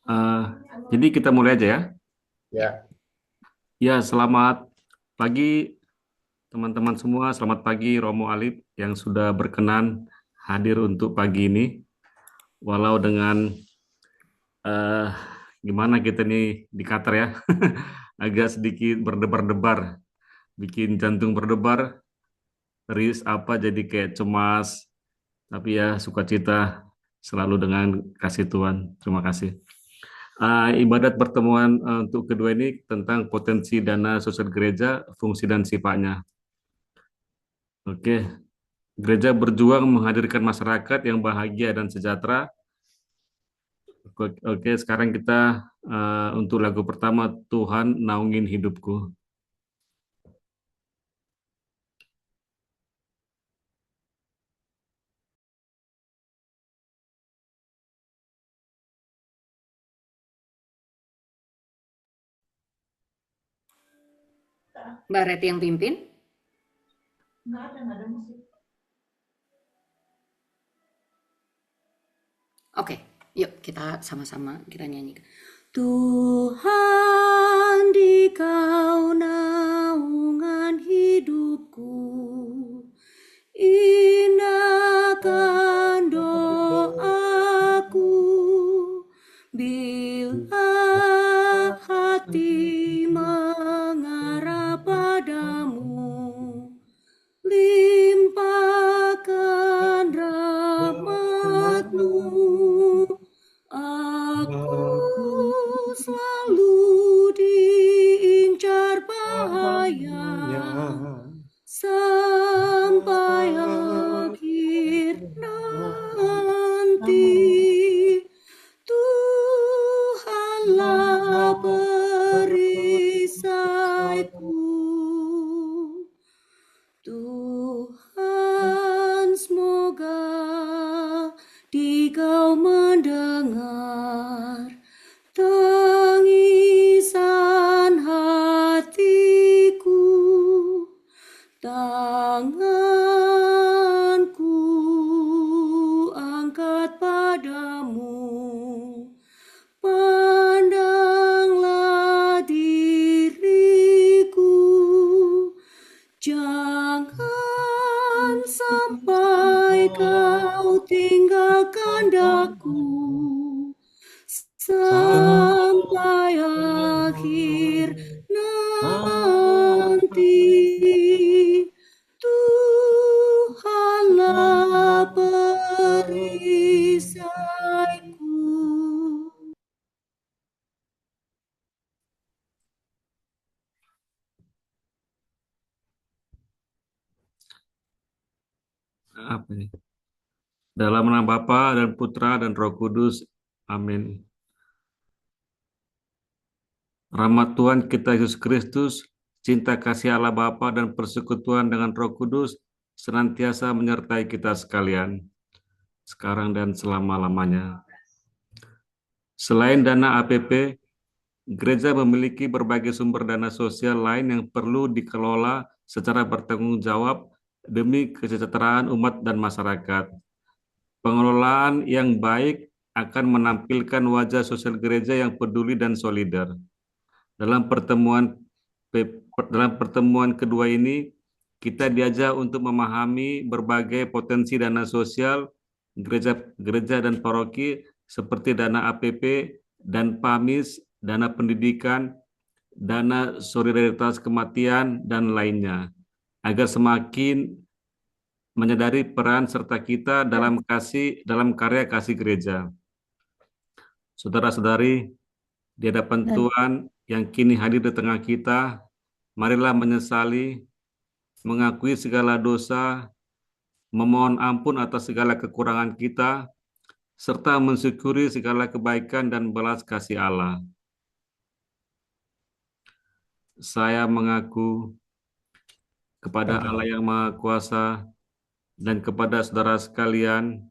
Eh, jadi kita mulai aja ya. Ya, Ya, selamat pagi teman-teman semua. Selamat pagi Romo Alip yang sudah berkenan hadir untuk pagi ini. Walau dengan eh, gimana kita nih di Qatar ya, agak sedikit berdebar-debar, bikin jantung berdebar, ris apa jadi kayak cemas. Tapi ya sukacita selalu dengan kasih Tuhan. Terima kasih. Ibadat pertemuan untuk kedua ini tentang potensi dana sosial gereja, fungsi dan sifatnya. Oke, gereja berjuang menghadirkan masyarakat yang bahagia dan sejahtera. Oke, sekarang kita untuk lagu pertama, Tuhan Naungin Hidupku. Mbak Reti yang pimpin. Oke, yuk kita sama-sama kita nyanyi. Tuhan di kau naungan hidupku, indahkan doaku, bila hati mengarah padamu, limpahkan rahmat-Mu. Aku selalu diincar bahaya sampai akhir nanti. Tuhanlah perisaiku. Tuhan, semoga Dikau mendengar tangisan hatiku, tanganku angkat padamu, pandanglah diriku, jangan sampai kau tinggalkan daku sampai akhir nanti. Tuhanlah perisaiku. Apa ini? Dalam nama Bapa dan Putra dan Roh Kudus. Amin. Rahmat Tuhan kita Yesus Kristus, cinta kasih Allah Bapa dan persekutuan dengan Roh Kudus senantiasa menyertai kita sekalian, sekarang dan selama-lamanya. Selain dana APP, gereja memiliki berbagai sumber dana sosial lain yang perlu dikelola secara bertanggung jawab demi kesejahteraan umat dan masyarakat. Pengelolaan yang baik akan menampilkan wajah sosial gereja yang peduli dan solider. Dalam pertemuan kedua ini, kita diajak untuk memahami berbagai potensi dana sosial gereja dan paroki seperti dana APP dan PAMIS, dana pendidikan, dana solidaritas kematian, dan lainnya, agar semakin menyadari peran serta kita dalam karya kasih gereja. Saudara-saudari, di hadapan Tuhan yang kini hadir di tengah kita, marilah menyesali, mengakui segala dosa, memohon ampun atas segala kekurangan kita, serta mensyukuri segala kebaikan dan belas kasih Allah. Saya mengaku kepada Allah yang Maha Kuasa dan kepada saudara sekalian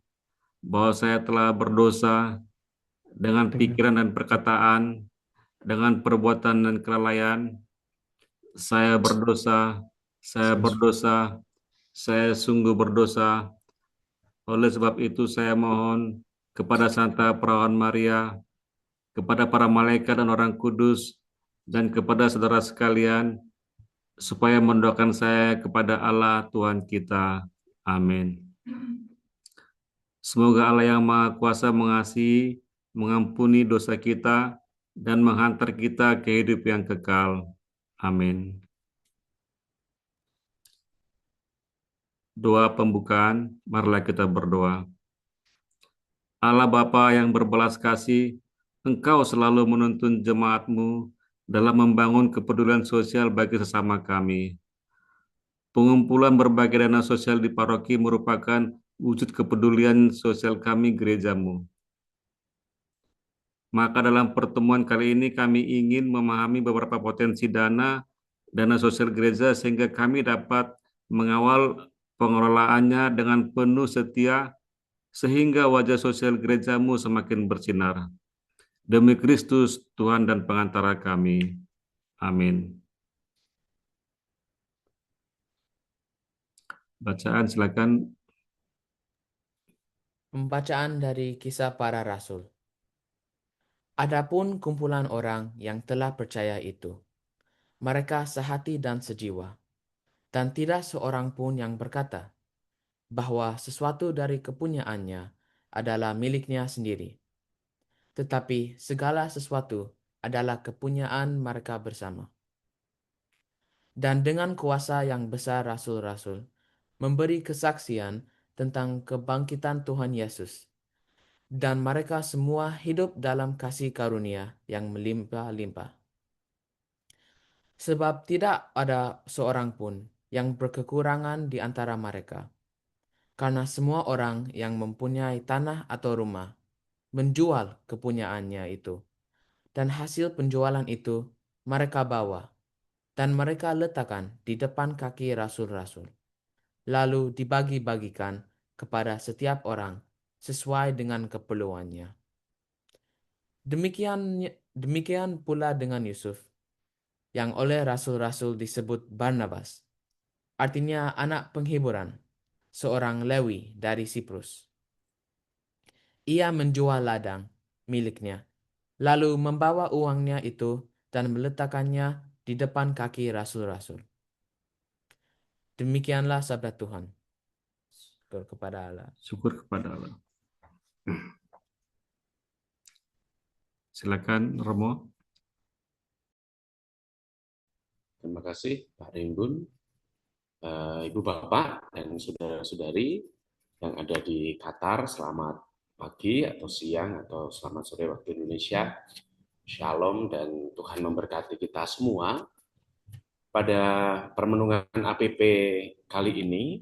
bahwa saya telah berdosa dengan pikiran dan perkataan, dengan perbuatan dan kelalaian. Saya berdosa, saya berdosa, saya sungguh berdosa. Oleh sebab itu saya mohon kepada Santa Perawan Maria, kepada para malaikat dan orang kudus, dan kepada saudara sekalian, supaya mendoakan saya kepada Allah Tuhan kita. Amin. Semoga Allah yang Maha Kuasa mengasihi, mengampuni dosa kita, dan menghantar kita ke hidup yang kekal. Amin. Doa pembukaan, marilah kita berdoa. Allah Bapa yang berbelas kasih, Engkau selalu menuntun jemaat-Mu dalam membangun kepedulian sosial bagi sesama kami. Pengumpulan berbagai dana sosial di paroki merupakan wujud kepedulian sosial kami gerejamu. Maka dalam pertemuan kali ini kami ingin memahami beberapa potensi dana sosial gereja sehingga kami dapat mengawal pengelolaannya dengan penuh setia sehingga wajah sosial gerejamu semakin bersinar. Demi Kristus, Tuhan dan pengantara kami. Amin. Bacaan silakan. Pembacaan dari Kisah Para Rasul. Adapun kumpulan orang yang telah percaya itu, mereka sehati dan sejiwa, dan tidak seorang pun yang berkata bahwa sesuatu dari kepunyaannya adalah miliknya sendiri, tetapi segala sesuatu adalah kepunyaan mereka bersama. Dan dengan kuasa yang besar rasul-rasul memberi kesaksian tentang kebangkitan Tuhan Yesus, dan mereka semua hidup dalam kasih karunia yang melimpah-limpah. Sebab tidak ada seorang pun yang berkekurangan di antara mereka, karena semua orang yang mempunyai tanah atau rumah menjual kepunyaannya itu, dan hasil penjualan itu mereka bawa, dan mereka letakkan di depan kaki rasul-rasul, lalu dibagi-bagikan kepada setiap orang sesuai dengan keperluannya. Demikian pula dengan Yusuf, yang oleh rasul-rasul disebut Barnabas, artinya anak penghiburan, seorang Lewi dari Siprus. Ia menjual ladang miliknya, lalu membawa uangnya itu dan meletakkannya di depan kaki rasul-rasul. Demikianlah sabda Tuhan. Syukur kepada Allah. Syukur kepada Allah. Silakan Romo. Terima kasih Pak Rimbun, Ibu Bapak dan saudara-saudari yang ada di Qatar. Selamat pagi atau siang atau selamat sore waktu Indonesia. Shalom dan Tuhan memberkati kita semua. Pada permenungan APP kali ini,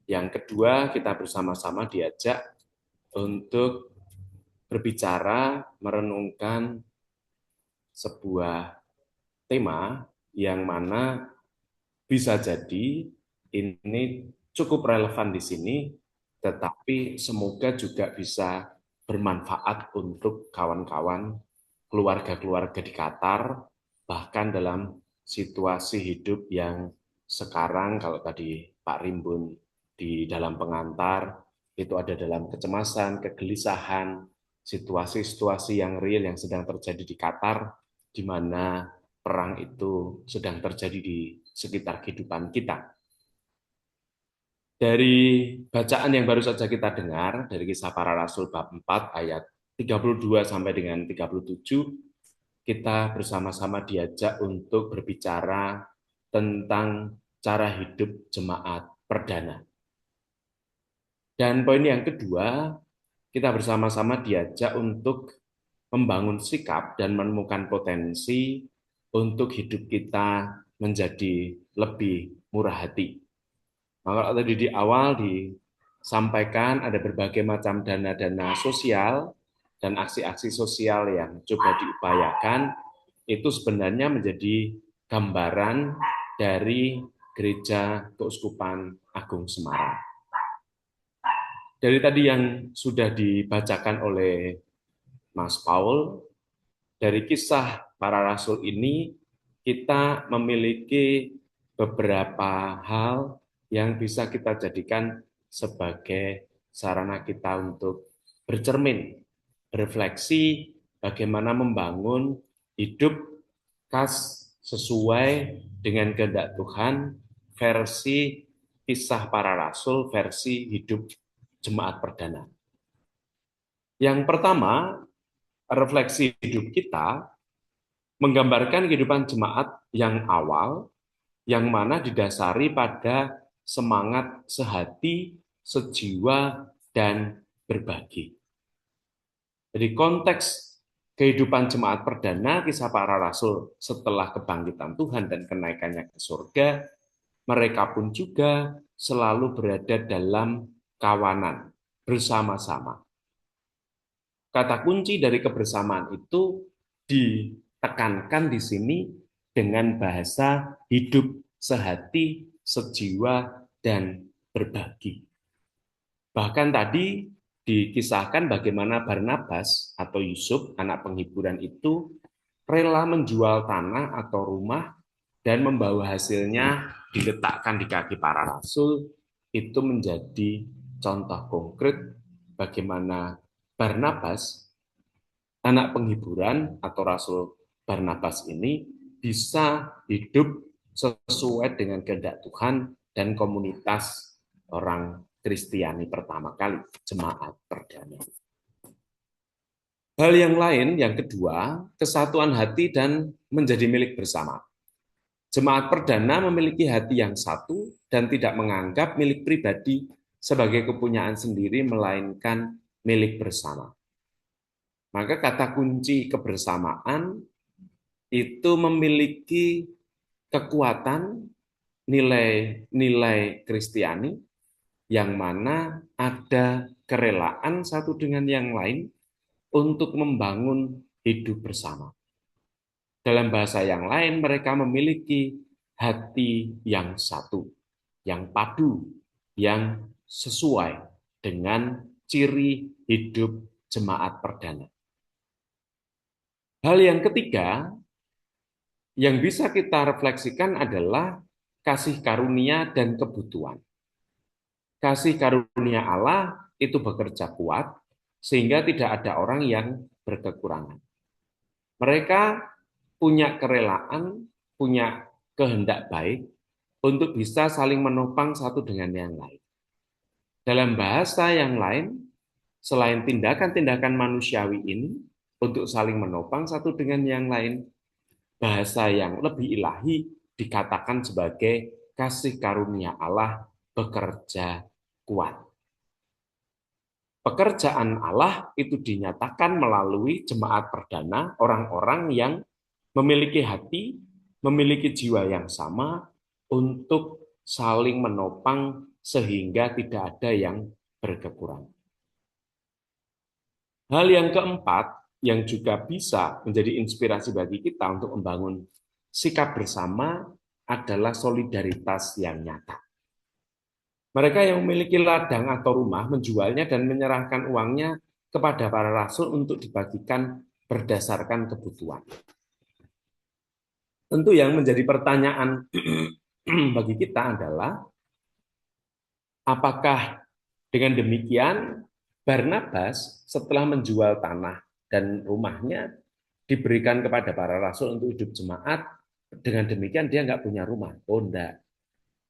yang kedua kita bersama-sama diajak untuk berbicara, merenungkan sebuah tema yang mana bisa jadi ini cukup relevan di sini, tetapi semoga juga bisa bermanfaat untuk kawan-kawan, keluarga-keluarga di Qatar, bahkan dalam situasi hidup yang sekarang, kalau tadi Pak Rimbun di dalam pengantar, itu ada dalam kecemasan, kegelisahan, situasi-situasi yang real yang sedang terjadi di Qatar, di mana perang itu sedang terjadi di sekitar kehidupan kita. Dari bacaan yang baru saja kita dengar, dari Kisah Para Rasul bab 4 ayat 32 sampai dengan 37, kita bersama-sama diajak untuk berbicara tentang cara hidup jemaat perdana. Dan poin yang kedua, kita bersama-sama diajak untuk membangun sikap dan menemukan potensi untuk hidup kita menjadi lebih murah hati. Maka tadi di awal disampaikan ada berbagai macam dana-dana sosial dan aksi-aksi sosial yang coba diupayakan, itu sebenarnya menjadi gambaran dari Gereja Keuskupan Agung Semarang. Dari tadi yang sudah dibacakan oleh Mas Paul, dari kisah para rasul ini kita memiliki beberapa hal yang bisa kita jadikan sebagai sarana kita untuk bercermin, berefleksi bagaimana membangun hidup khas sesuai dengan kehendak Tuhan versi kisah para rasul, versi hidup jemaat perdana. Yang pertama, refleksi hidup kita menggambarkan kehidupan jemaat yang awal, yang mana didasari pada semangat sehati, sejiwa, dan berbagi. Jadi konteks kehidupan jemaat perdana, kisah para rasul setelah kebangkitan Tuhan dan kenaikannya ke surga, mereka pun juga selalu berada dalam kawanan, bersama-sama. Kata kunci dari kebersamaan itu ditekankan di sini dengan bahasa hidup sehati, sejiwa, dan berbagi. Bahkan tadi dikisahkan bagaimana Barnabas atau Yusuf, anak penghiburan itu, rela menjual tanah atau rumah dan membawa hasilnya diletakkan di kaki para rasul. Itu menjadi contoh konkret bagaimana Barnabas, anak penghiburan atau rasul Barnabas ini bisa hidup sesuai dengan kehendak Tuhan dan komunitas orang Kristiani pertama kali, jemaat perdana. Hal yang lain, yang kedua, kesatuan hati dan menjadi milik bersama. Jemaat perdana memiliki hati yang satu dan tidak menganggap milik pribadi sebagai kepunyaan sendiri, melainkan milik bersama. Maka kata kunci kebersamaan itu memiliki kekuatan nilai-nilai Kristiani yang mana ada kerelaan satu dengan yang lain untuk membangun hidup bersama. Dalam bahasa yang lain, mereka memiliki hati yang satu, yang padu, yang sesuai dengan ciri hidup jemaat perdana. Hal yang ketiga yang bisa kita refleksikan adalah kasih karunia dan kebutuhan. Kasih karunia Allah itu bekerja kuat sehingga tidak ada orang yang berkekurangan. Mereka punya kerelaan, punya kehendak baik untuk bisa saling menopang satu dengan yang lain. Dalam bahasa yang lain, selain tindakan-tindakan manusiawi ini untuk saling menopang satu dengan yang lain, bahasa yang lebih ilahi dikatakan sebagai kasih karunia Allah bekerja kuat. Pekerjaan Allah itu dinyatakan melalui jemaat perdana, orang-orang yang memiliki hati, memiliki jiwa yang sama untuk saling menopang sehingga tidak ada yang berkekurangan. Hal yang keempat yang juga bisa menjadi inspirasi bagi kita untuk membangun sikap bersama adalah solidaritas yang nyata. Mereka yang memiliki ladang atau rumah menjualnya dan menyerahkan uangnya kepada para rasul untuk dibagikan berdasarkan kebutuhan. Tentu yang menjadi pertanyaan bagi kita adalah apakah dengan demikian Barnabas setelah menjual tanah dan rumahnya diberikan kepada para rasul untuk hidup jemaat, dengan demikian dia nggak punya rumah? Oh enggak.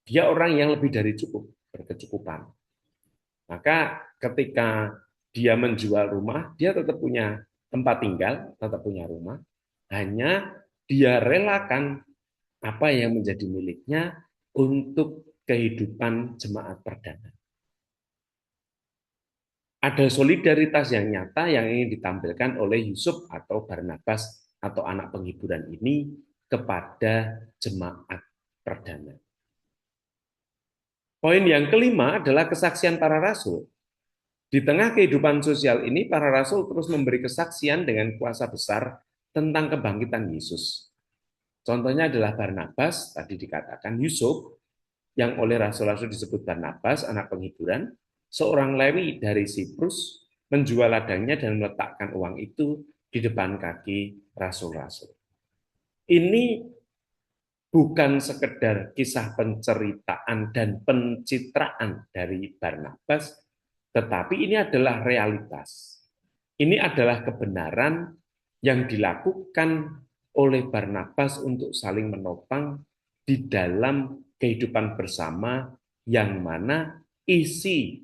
Dia orang yang lebih dari cukup, berkecukupan. Maka ketika dia menjual rumah, dia tetap punya tempat tinggal, tetap punya rumah. Hanya dia relakan apa yang menjadi miliknya untuk kehidupan jemaat perdana. Ada solidaritas yang nyata yang ingin ditampilkan oleh Yusuf atau Barnabas atau anak penghiburan ini kepada jemaat perdana. Poin yang kelima adalah kesaksian para rasul. Di tengah kehidupan sosial ini, para rasul terus memberi kesaksian dengan kuasa besar tentang kebangkitan Yesus. Contohnya adalah Barnabas, tadi dikatakan Yusuf, yang oleh rasul-rasul disebut Barnabas, anak penghiburan, seorang Lewi dari Siprus menjual ladangnya dan meletakkan uang itu di depan kaki rasul-rasul. Ini bukan sekedar kisah penceritaan dan pencitraan dari Barnabas, tetapi ini adalah realitas. Ini adalah kebenaran yang dilakukan oleh Barnabas untuk saling menopang di dalam kehidupan bersama, yang mana isi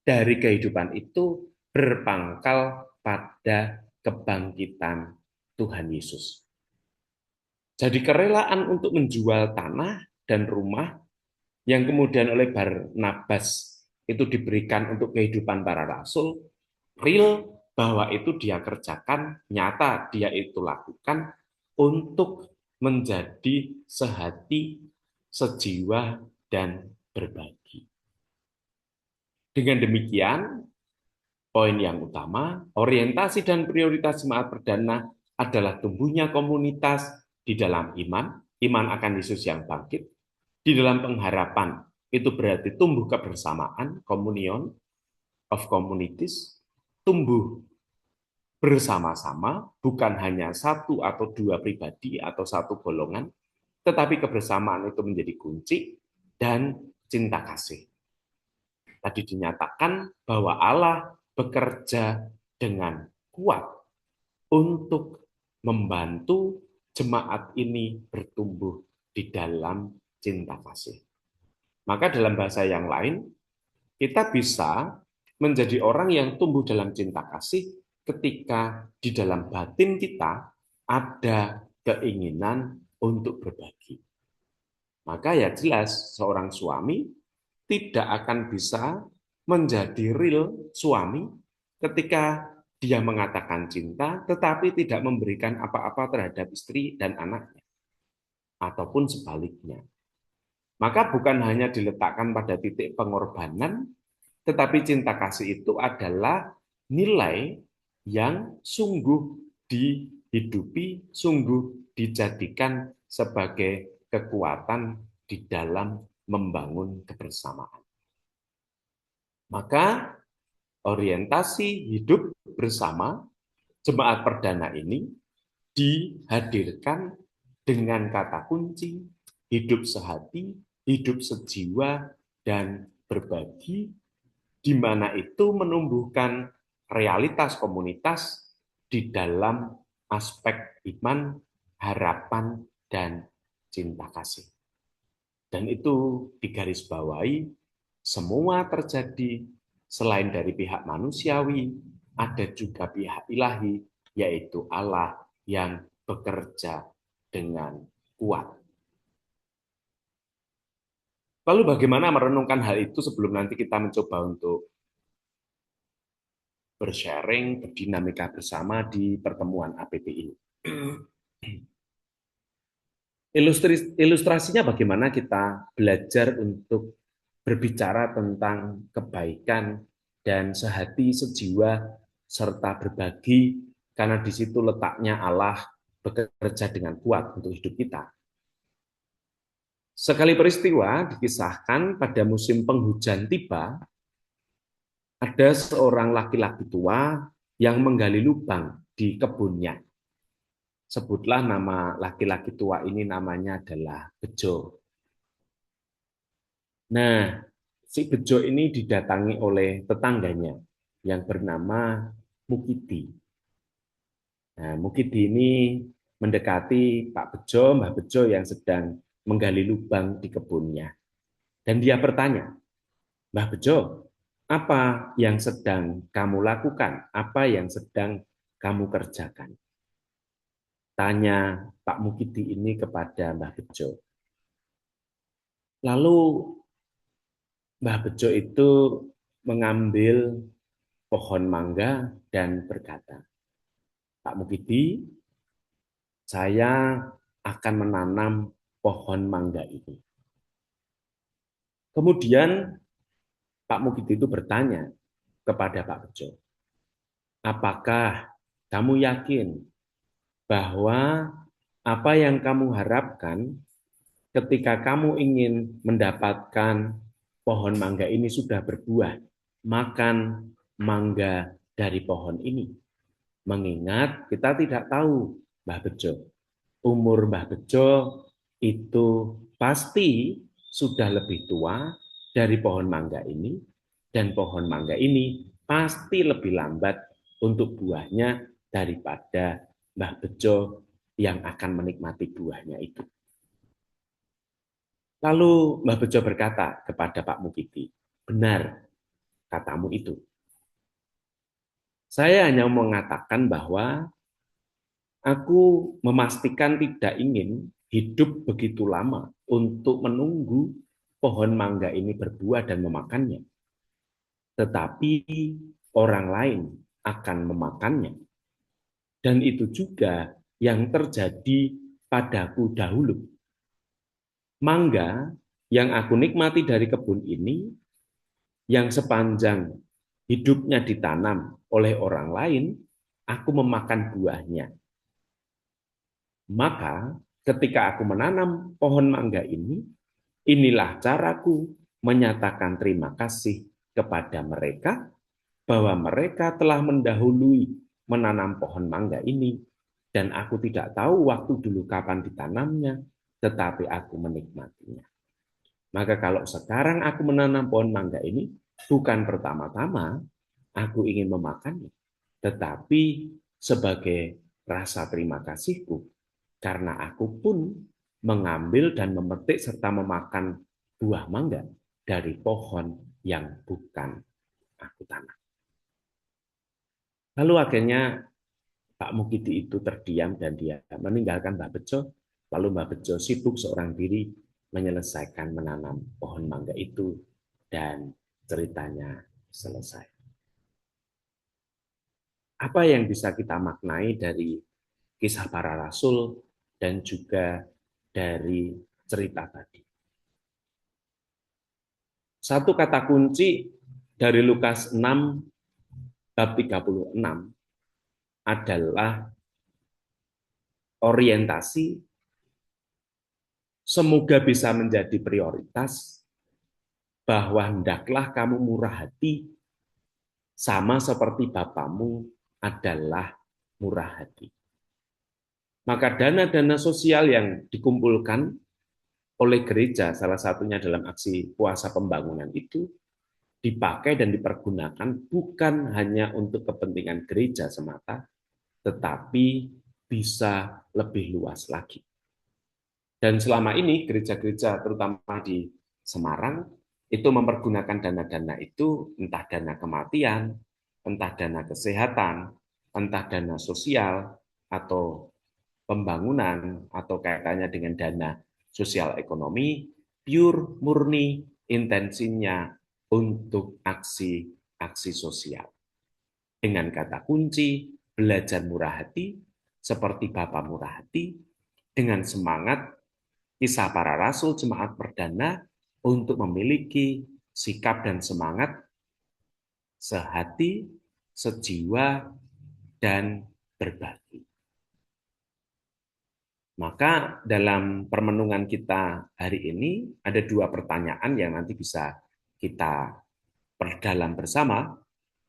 dari kehidupan itu berpangkal pada kebangkitan Tuhan Yesus. Jadi kerelaan untuk menjual tanah dan rumah yang kemudian oleh Barnabas itu diberikan untuk kehidupan para rasul, real bahwa itu dia kerjakan, nyata dia itu lakukan untuk menjadi sehati, sejiwa, dan berbagi. Dengan demikian, poin yang utama, orientasi dan prioritas jemaat perdana adalah tumbuhnya komunitas di dalam iman akan Yesus yang bangkit, di dalam pengharapan, itu berarti tumbuh kebersamaan, communion of communities, tumbuh bersama-sama, bukan hanya satu atau dua pribadi atau satu golongan, tetapi kebersamaan itu menjadi kunci, dan cinta kasih. Tadi dinyatakan bahwa Allah bekerja dengan kuat untuk membantu jemaat ini bertumbuh di dalam cinta kasih. Maka dalam bahasa yang lain, kita bisa menjadi orang yang tumbuh dalam cinta kasih ketika di dalam batin kita ada keinginan untuk berbagi. Maka ya jelas seorang suami tidak akan bisa menjadi real suami ketika dia mengatakan cinta tetapi tidak memberikan apa-apa terhadap istri dan anaknya, ataupun sebaliknya. Maka bukan hanya diletakkan pada titik pengorbanan, tetapi cinta kasih itu adalah nilai yang sungguh dihidupi, sungguh dijadikan sebagai kekuatan di dalam membangun kebersamaan. Maka orientasi hidup bersama jemaat perdana ini dihadirkan dengan kata kunci hidup sehati, hidup sejiwa, dan berbagi, di mana itu menumbuhkan realitas komunitas di dalam aspek iman, harapan, dan cinta kasih. Dan itu digarisbawahi, semua terjadi selain dari pihak manusiawi, ada juga pihak ilahi, yaitu Allah yang bekerja dengan kuat. Lalu bagaimana merenungkan hal itu sebelum nanti kita mencoba untuk bersharing, berdinamika bersama di pertemuan APP ini. Ilustrasinya bagaimana kita belajar untuk berbicara tentang kebaikan dan sehati, sejiwa, serta berbagi, karena di situ letaknya Allah bekerja dengan kuat untuk hidup kita. Sekali peristiwa dikisahkan pada musim penghujan tiba, ada seorang laki-laki tua yang menggali lubang di kebunnya. Sebutlah nama laki-laki tua ini, namanya adalah Bejo. Nah, si Bejo ini didatangi oleh tetangganya yang bernama Mukidi. Nah, Mukidi ini mendekati Pak Bejo, Mbah Bejo yang sedang menggali lubang di kebunnya. Dan dia bertanya, Mbah Bejo, apa yang sedang kamu lakukan? Apa yang sedang kamu kerjakan? Tanya Pak Mukidi ini kepada Mbah Bejo. Lalu Mbah Bejo itu mengambil pohon mangga dan berkata, Pak Mukidi, saya akan menanam pohon mangga ini. Kemudian Pak Mukidi itu bertanya kepada Pak Bejo, apakah kamu yakin bahwa apa yang kamu harapkan ketika kamu ingin mendapatkan pohon mangga ini sudah berbuah, makan mangga dari pohon ini. Mengingat kita tidak tahu Mbah Bejo. Umur Mbah Bejo itu pasti sudah lebih tua dari pohon mangga ini, dan pohon mangga ini pasti lebih lambat untuk buahnya daripada Mbah Bejo yang akan menikmati buahnya itu. Lalu Mbah Bejo berkata kepada Pak Mukidi, benar katamu itu. Saya hanya mengatakan bahwa aku memastikan tidak ingin hidup begitu lama untuk menunggu pohon mangga ini berbuah dan memakannya. Tetapi orang lain akan memakannya. Dan itu juga yang terjadi padaku dahulu. Mangga yang aku nikmati dari kebun ini, yang sepanjang hidupnya ditanam oleh orang lain, aku memakan buahnya. Maka ketika aku menanam pohon mangga ini, inilah caraku menyatakan terima kasih kepada mereka bahwa mereka telah mendahului menanam pohon mangga ini, dan aku tidak tahu waktu dulu kapan ditanamnya, tetapi aku menikmatinya. Maka kalau sekarang aku menanam pohon mangga ini, bukan pertama-tama aku ingin memakannya, tetapi sebagai rasa terima kasihku, karena aku pun mengambil dan memetik serta memakan buah mangga dari pohon yang bukan aku tanam. Lalu akhirnya Pak Mukidi itu terdiam dan dia meninggalkan Mbah Bejo. Lalu Mbah Bejo sibuk seorang diri menyelesaikan menanam pohon mangga itu dan ceritanya selesai. Apa yang bisa kita maknai dari kisah para rasul dan juga dari cerita tadi? Satu kata kunci dari Lukas 6 bab 36 adalah orientasi. Semoga bisa menjadi prioritas bahwa hendaklah kamu murah hati sama seperti Bapamu adalah murah hati. Maka dana-dana sosial yang dikumpulkan oleh gereja, salah satunya dalam aksi puasa pembangunan itu, dipakai dan dipergunakan bukan hanya untuk kepentingan gereja semata, tetapi bisa lebih luas lagi. Dan selama ini gereja-gereja terutama di Semarang itu mempergunakan dana-dana itu, entah dana kematian, entah dana kesehatan, entah dana sosial, atau pembangunan, atau kaitannya dengan dana sosial ekonomi, pure murni intensinya untuk aksi sosial. Dengan kata kunci, belajar murah hati, seperti Bapa murah hati, dengan semangat kisah para rasul jemaat perdana untuk memiliki sikap dan semangat sehati, sejiwa, dan berbagi. Maka dalam permenungan kita hari ini ada dua pertanyaan yang nanti bisa kita perdalam bersama.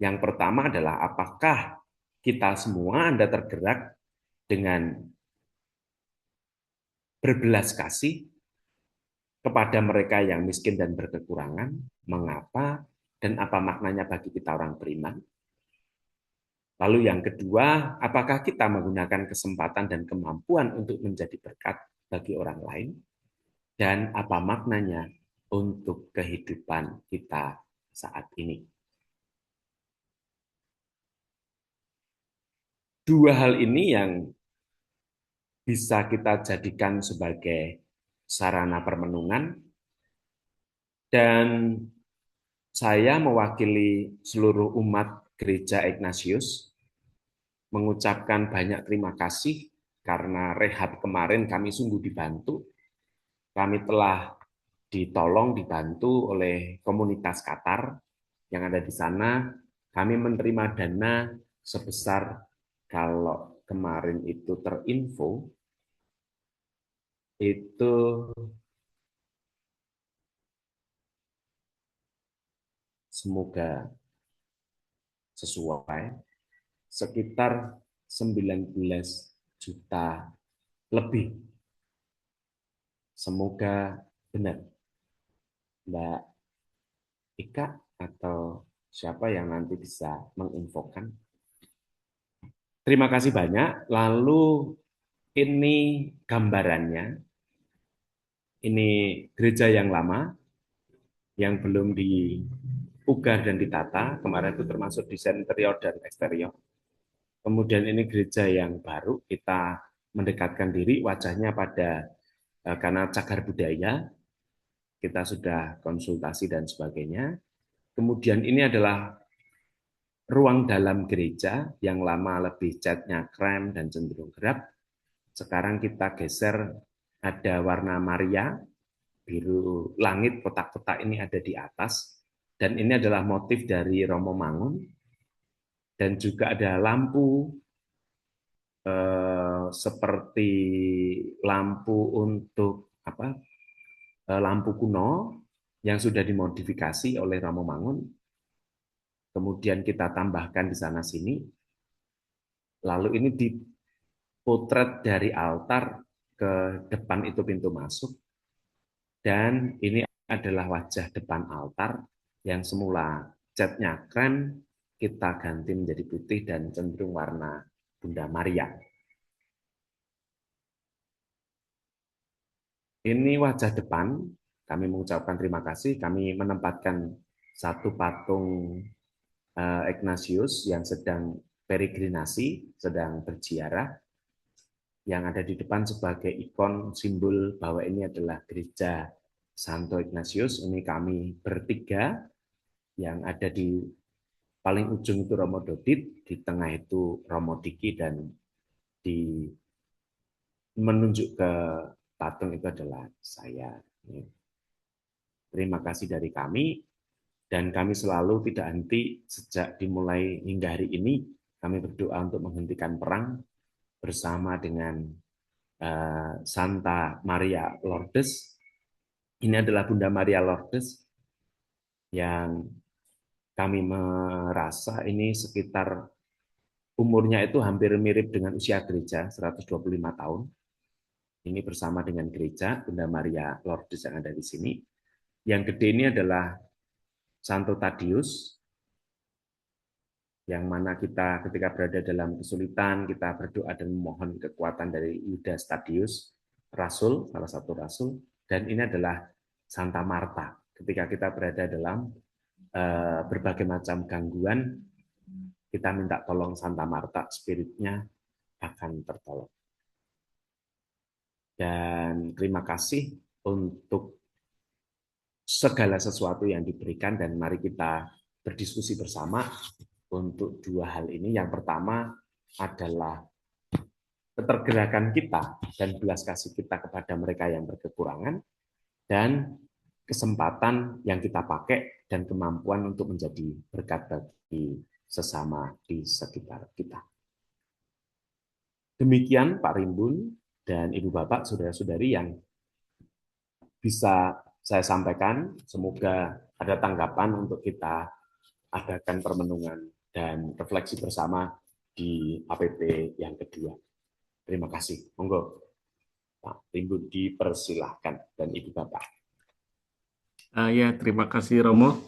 Yang pertama adalah apakah kita semua Anda tergerak dengan berbelas kasih kepada mereka yang miskin dan berkekurangan? Mengapa dan apa maknanya bagi kita orang beriman? Lalu yang kedua, apakah kita menggunakan kesempatan dan kemampuan untuk menjadi berkat bagi orang lain? Dan apa maknanya untuk kehidupan kita saat ini? Dua hal ini yang bisa kita jadikan sebagai sarana permenungan, dan saya mewakili seluruh umat Gereja Ignatius mengucapkan banyak terima kasih karena rehab kemarin kami sungguh dibantu. Kami telah ditolong, dibantu oleh komunitas Qatar yang ada di sana. Kami menerima dana sebesar, kalau kemarin itu terinfo, itu semoga sesuai, sekitar 19 juta lebih. Semoga benar, Mbak Ika atau siapa yang nanti bisa menginfokan. Terima kasih banyak. Lalu ini gambarannya. Ini gereja yang lama, yang belum dipugar dan ditata. Kemarin itu termasuk desain interior dan eksterior. Kemudian ini gereja yang baru, kita mendekatkan diri wajahnya pada karena cagar budaya, kita sudah konsultasi dan sebagainya. Kemudian ini adalah ruang dalam gereja yang lama lebih catnya krem dan cenderung gelap. Sekarang kita geser, ada warna Maria, biru langit, kotak-kotak ini ada di atas. Dan ini adalah motif dari Romo Mangun. Dan juga ada lampu seperti lampu untuk lampu kuno yang sudah dimodifikasi oleh Romo Mangun. Kemudian kita tambahkan di sana sini. Lalu ini dipotret dari altar ke depan itu pintu masuk. Dan ini adalah wajah depan altar yang semula catnya krem, kita ganti menjadi putih dan cenderung warna Bunda Maria. Ini wajah depan, kami mengucapkan terima kasih, kami menempatkan satu patung Ignatius yang sedang peregrinasi, sedang berziarah, yang ada di depan sebagai ikon simbol bahwa ini adalah gereja Santo Ignatius. Ini kami bertiga, yang ada di paling ujung itu Romo Dodit, di tengah itu Romo Diki, dan di menunjuk ke patung itu adalah saya. Terima kasih dari kami, dan kami selalu tidak henti sejak dimulai hingga hari ini, kami berdoa untuk menghentikan perang bersama dengan Santa Maria Lourdes. Ini adalah Bunda Maria Lourdes yang kami merasa ini sekitar umurnya itu hampir mirip dengan usia gereja, 125 tahun. Ini bersama dengan gereja Bunda Maria Lourdes yang ada di sini. Yang gede ini adalah Santo Tadius, yang mana kita ketika berada dalam kesulitan, kita berdoa dan memohon kekuatan dari Yudas Tadius, Rasul, salah satu Rasul. Dan ini adalah Santa Marta, ketika kita berada dalam berbagai macam gangguan, kita minta tolong Santa Marta, spiritnya akan tertolong. Dan terima kasih untuk segala sesuatu yang diberikan, dan mari kita berdiskusi bersama untuk dua hal ini. Yang pertama adalah ketergerakan kita dan belas kasih kita kepada mereka yang berkekurangan, dan kesempatan yang kita pakai dan kemampuan untuk menjadi berkat bagi sesama di sekitar kita. Demikian Pak Rimbun dan Ibu Bapak, saudara-saudari yang bisa saya sampaikan. Semoga ada tanggapan untuk kita adakan permenungan dan refleksi bersama di APP yang kedua. Terima kasih. Monggo Pak Rimbun dipersilahkan dan Ibu Bapak. Ya, terima kasih Romo.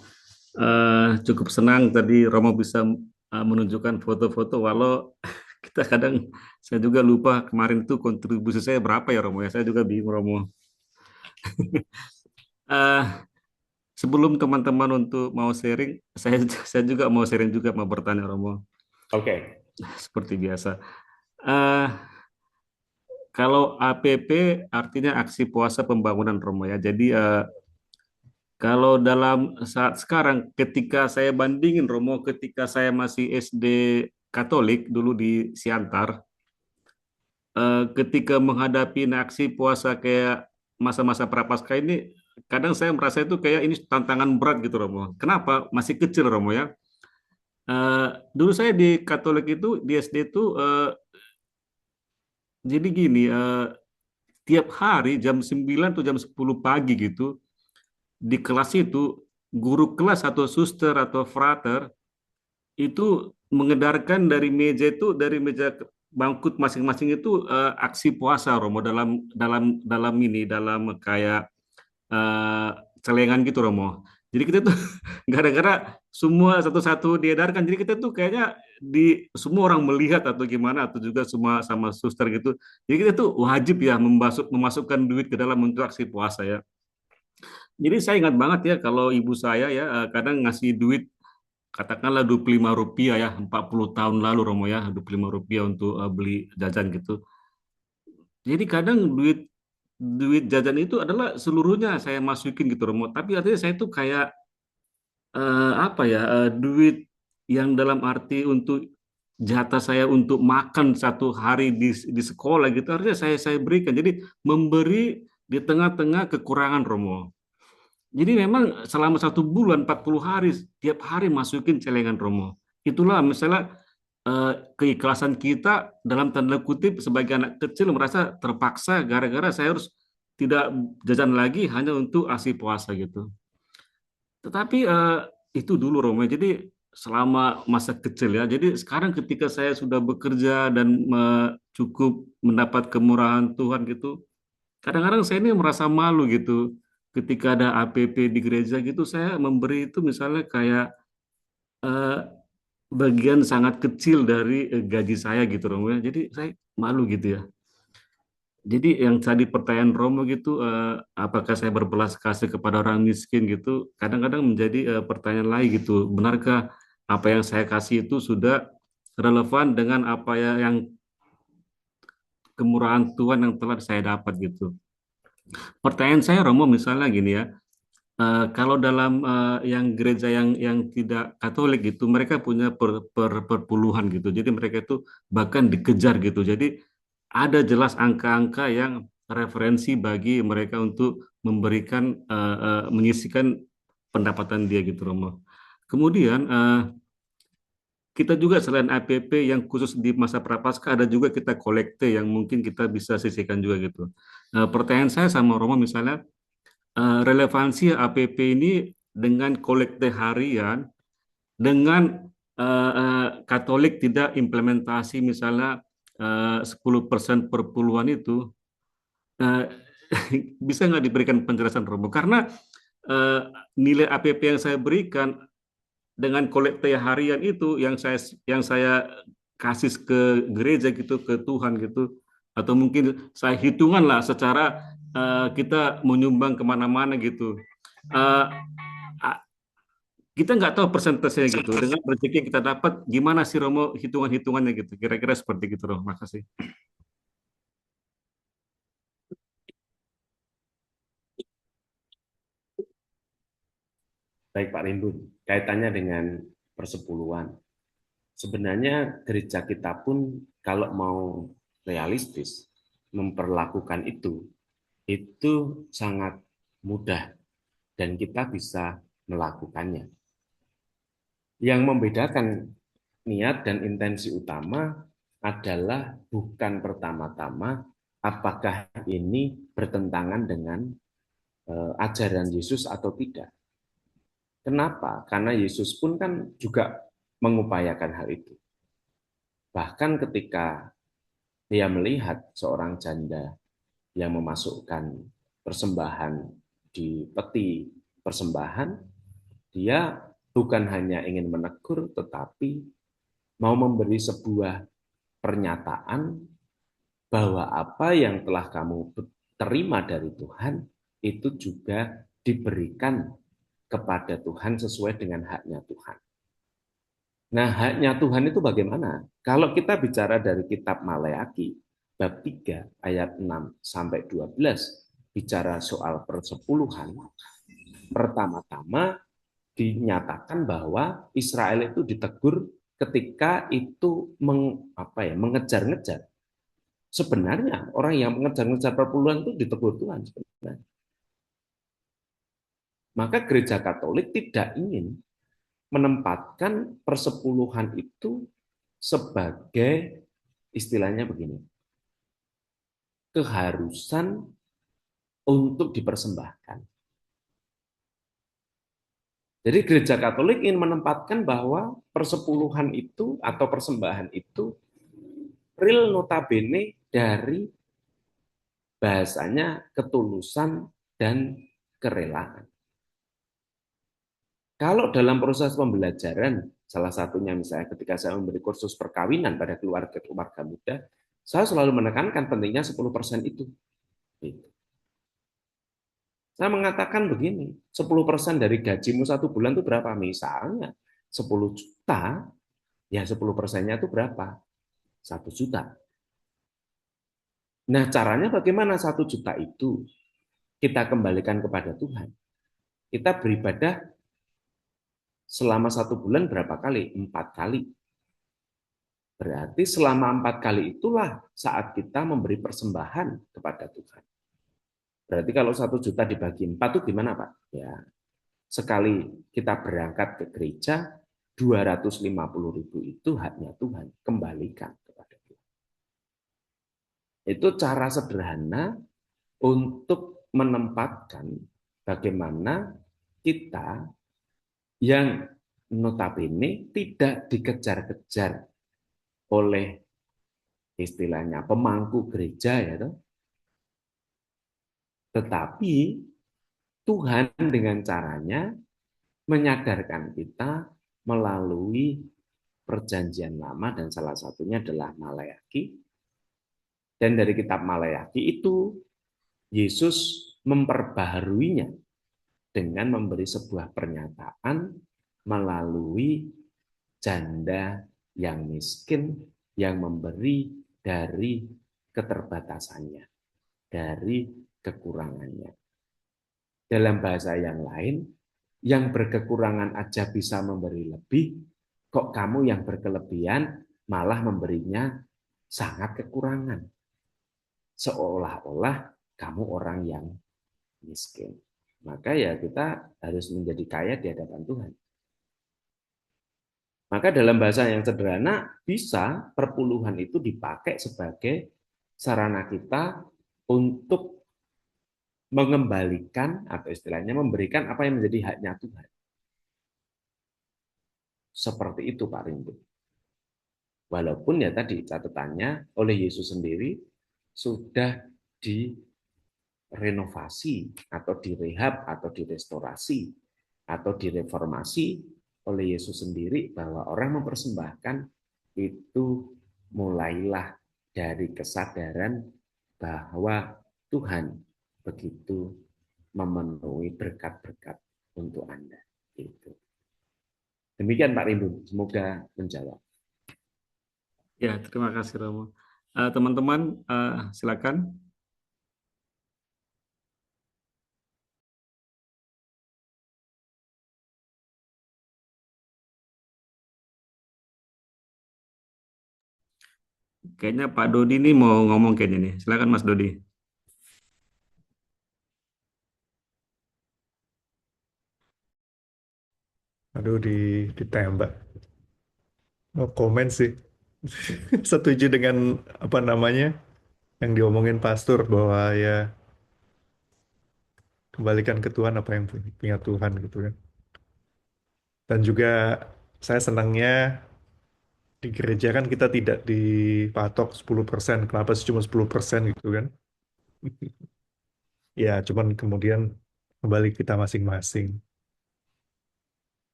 Cukup senang tadi Romo bisa menunjukkan foto-foto, walau kita kadang saya juga lupa kemarin itu kontribusi saya berapa ya Romo ya. Saya juga bingung Romo. Sebelum teman-teman untuk mau sharing, saya juga mau sharing juga, mau bertanya Romo. Oke. Seperti biasa. Kalau APP artinya aksi puasa pembangunan Romo ya. Jadi kalau dalam saat sekarang, ketika saya bandingin Romo, ketika saya masih SD Katolik dulu di Siantar, ketika menghadapi aksi puasa kayak masa-masa Prapaskah ini, kadang saya merasa itu kayak ini tantangan berat gitu Romo. Kenapa? Masih kecil Romo ya. Dulu saya di Katolik itu, di SD itu, jadi gini, tiap hari jam 9 atau jam 10 pagi gitu, di kelas itu, guru kelas atau suster atau frater itu mengedarkan dari meja itu, dari meja bangkut masing-masing itu aksi puasa Romo, dalam dalam kayak eh, celengan gitu Romo. Jadi kita tuh gara-gara semua satu-satu diedarkan, jadi kita tuh kayaknya semua orang melihat atau gimana, atau juga semua sama suster gitu. Jadi kita tuh wajib ya memasukkan duit ke dalam untuk aksi puasa ya. Jadi saya ingat banget ya kalau ibu saya ya kadang ngasih duit, katakanlah Rp25 ya, 40 tahun lalu Romo ya, Rp25 untuk beli jajan gitu. Jadi kadang duit duit jajan itu adalah seluruhnya saya masukin gitu Romo. Tapi artinya saya tuh kayak apa ya, duit yang dalam arti untuk jatah saya untuk makan satu hari di sekolah gitu, artinya saya berikan. Jadi memberi di tengah-tengah kekurangan Romo. Jadi memang selama 1 bulan 40 hari tiap hari masukin celengan Romo. Itulah misalnya keikhlasan kita dalam tanda kutip sebagai anak kecil merasa terpaksa gara-gara saya harus tidak jajan lagi hanya untuk aksi puasa gitu. Tetapi itu dulu Romo. Jadi selama masa kecil ya. Jadi sekarang ketika saya sudah bekerja dan cukup mendapat kemurahan Tuhan gitu, kadang-kadang saya ini merasa malu gitu. Ketika ada APP di gereja gitu, saya memberi itu misalnya kayak eh, bagian sangat kecil dari gaji saya gitu Romo ya. Jadi saya malu gitu ya. Jadi yang tadi pertanyaan Romo gitu, apakah saya berbelas kasih kepada orang miskin gitu, kadang-kadang menjadi pertanyaan lain gitu. Benarkah apa yang saya kasih itu sudah relevan dengan apa ya yang kemurahan Tuhan yang telah saya dapat gitu. Pertanyaan saya Romo misalnya gini ya, kalau dalam yang gereja yang tidak Katolik gitu, mereka punya perpuluhan gitu. Jadi mereka itu bahkan dikejar gitu. Jadi ada jelas angka-angka yang referensi bagi mereka untuk memberikan menyisihkan pendapatan dia gitu, Romo. Kemudian kita juga selain APP yang khusus di masa Prapaskah, ada juga kita kolekte yang mungkin kita bisa sisihkan juga gitu. Pertanyaan saya sama Romo misalnya, relevansi APP ini dengan kolekte harian, dengan Katolik tidak implementasi misalnya 10% perpuluhan itu, eh, bisa nggak diberikan penjelasan Romo? Karena eh, nilai APP yang saya berikan dengan kolekte harian itu yang saya kasih ke gereja gitu, ke Tuhan gitu, atau mungkin saya hitungan lah secara kita menyumbang kemana-mana gitu. Eh, kita nggak tahu persentasenya gitu. Dengan rezeki yang kita dapat, gimana sih Romo hitungan-hitungannya gitu? Kira-kira seperti gitu Romo. Makasih. Baik Pak Rimbun, kaitannya dengan persepuluhan. Sebenarnya gereja kita pun kalau mau realistis memperlakukan itu sangat mudah dan kita bisa melakukannya. Yang membedakan niat dan intensi utama adalah bukan pertama-tama apakah ini bertentangan dengan ajaran Yesus atau tidak. Kenapa? Karena Yesus pun kan juga mengupayakan hal itu. Bahkan ketika dia melihat seorang janda yang memasukkan persembahan di peti persembahan, dia bukan hanya ingin menegur, tetapi mau memberi sebuah pernyataan bahwa apa yang telah kamu terima dari Tuhan, itu juga diberikan kepada Tuhan sesuai dengan haknya Tuhan. Nah, haknya Tuhan itu bagaimana? Kalau kita bicara dari kitab Maleakhi, bab 3 ayat 6 sampai 12, bicara soal persepuluhan, pertama-tama dinyatakan bahwa Israel itu ditegur ketika itu mengejar-ngejar. Sebenarnya orang yang mengejar-ngejar perpuluhan itu ditegur Tuhan sebenarnya. Maka gereja Katolik tidak ingin menempatkan persepuluhan itu sebagai istilahnya begini, keharusan untuk dipersembahkan. Jadi gereja Katolik ingin menempatkan bahwa persepuluhan itu atau persembahan itu real notabene dari bahasanya ketulusan dan kerelaan. Kalau dalam proses pembelajaran, salah satunya misalnya ketika saya memberi kursus perkawinan pada keluarga muda, saya selalu menekankan pentingnya 10% itu. Gitu. Saya mengatakan begini, 10% dari gajimu 1 bulan itu berapa? Misalnya 10 juta, ya 10%-nya itu berapa? 1 juta. Nah, caranya bagaimana 1 juta itu kita kembalikan kepada Tuhan? Kita beribadah selama 1 bulan berapa kali? 4 kali. Berarti selama 4 kali itulah saat kita memberi persembahan kepada Tuhan. Berarti kalau 1 juta dibagi 4 itu gimana Pak? Ya, sekali kita berangkat ke gereja, 250.000 itu haknya Tuhan, kembalikan kepada Tuhan. Itu cara sederhana untuk menempatkan bagaimana kita yang notabene tidak dikejar-kejar oleh istilahnya pemangku gereja ya toh. Tetapi Tuhan dengan caranya menyadarkan kita melalui perjanjian lama dan salah satunya adalah Malayaki. Dan dari kitab Malayaki itu Yesus memperbaharuinya dengan memberi sebuah pernyataan melalui janda yang miskin yang memberi dari keterbatasannya, dari kekurangannya. Dalam bahasa yang lain, yang berkekurangan aja bisa memberi lebih, kok kamu yang berkelebihan malah memberinya sangat kekurangan. Seolah-olah kamu orang yang miskin. Maka ya kita harus menjadi kaya di hadapan Tuhan. Maka dalam bahasa yang sederhana, bisa perpuluhan itu dipakai sebagai sarana kita untuk mengembalikan atau istilahnya memberikan apa yang menjadi haknya Tuhan. Seperti itu Pak Rindu. Walaupun ya tadi catatannya oleh Yesus sendiri sudah direnovasi atau direhab atau direstorasi atau direformasi oleh Yesus sendiri bahwa orang mempersembahkan itu mulailah dari kesadaran bahwa Tuhan begitu memenuhi berkat-berkat untuk Anda. Itu. Demikian Pak Rindu, semoga menjawab. Ya, terima kasih Romo. Teman-teman, silakan. Kayaknya Pak Dodi nih mau ngomong kayaknya nih. Silakan Mas Dodi. Aduh, ditembak. No komen sih. Setuju dengan apa namanya yang diomongin pastor bahwa ya kembalikan ke Tuhan apa yang punya Tuhan gitu kan. Dan juga saya senangnya di gereja kan kita tidak dipatok 10%. Kenapa sih cuma 10% gitu kan? Ya, cuman kemudian kembali kita masing-masing.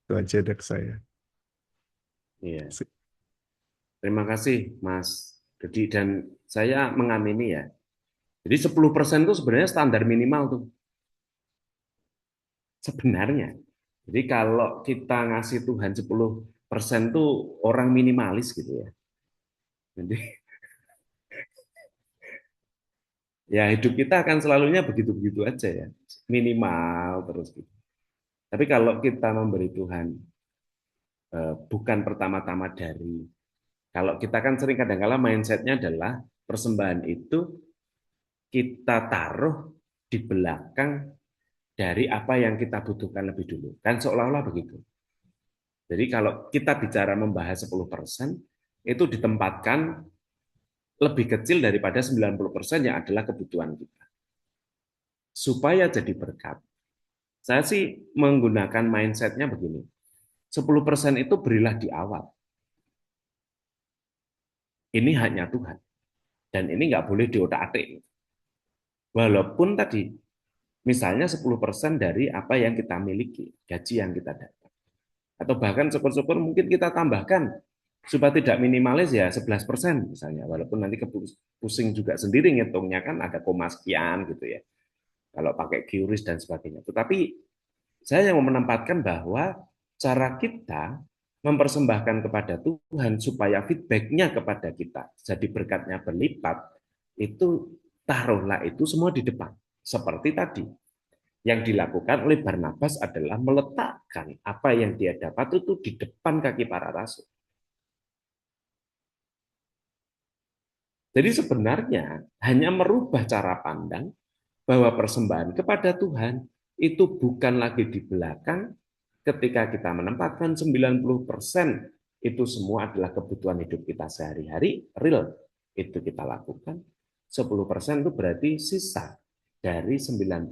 Itu aja dari saya. Iya. Terima kasih Mas Dodi dan saya mengamini ya. Jadi 10% itu sebenarnya standar minimal tuh. Sebenarnya. Jadi kalau kita ngasih Tuhan 10% tuh orang minimalis gitu ya. Jadi ya hidup kita akan selalunya begitu-begitu aja ya. Minimal terus gitu. Tapi kalau kita memberi Tuhan bukan pertama-tama dari, kalau kita kan sering kadang-kala mindsetnya adalah persembahan itu kita taruh di belakang dari apa yang kita butuhkan lebih dulu. Kan seolah-olah begitu. Jadi kalau kita bicara membahas 10%, itu ditempatkan lebih kecil daripada 90% yang adalah kebutuhan kita. Supaya jadi berkat, Saya sih menggunakan mindset-nya begini. 10% itu berilah di awal. Ini haknya Tuhan. Dan ini nggak boleh diotak-atik. Walaupun tadi, misalnya 10% dari apa yang kita miliki, gaji yang kita dapat. Atau bahkan syukur-syukur mungkin kita tambahkan, supaya tidak minimalis ya 11% misalnya. Walaupun nanti pusing juga sendiri ngitungnya kan ada koma sekian gitu ya. Kalau pakai QRIS dan sebagainya. Tetapi saya yang menempatkan bahwa cara kita mempersembahkan kepada Tuhan supaya feedback-nya kepada kita jadi berkatnya berlipat, itu taruhlah itu semua di depan. Seperti tadi, yang dilakukan oleh Barnabas adalah meletakkan apa yang dia dapat itu di depan kaki para rasul. Jadi sebenarnya hanya merubah cara pandang bahwa persembahan kepada Tuhan itu bukan lagi di belakang ketika kita menempatkan 90% itu semua adalah kebutuhan hidup kita sehari-hari, real, itu kita lakukan. 10% itu berarti sisa dari 90%.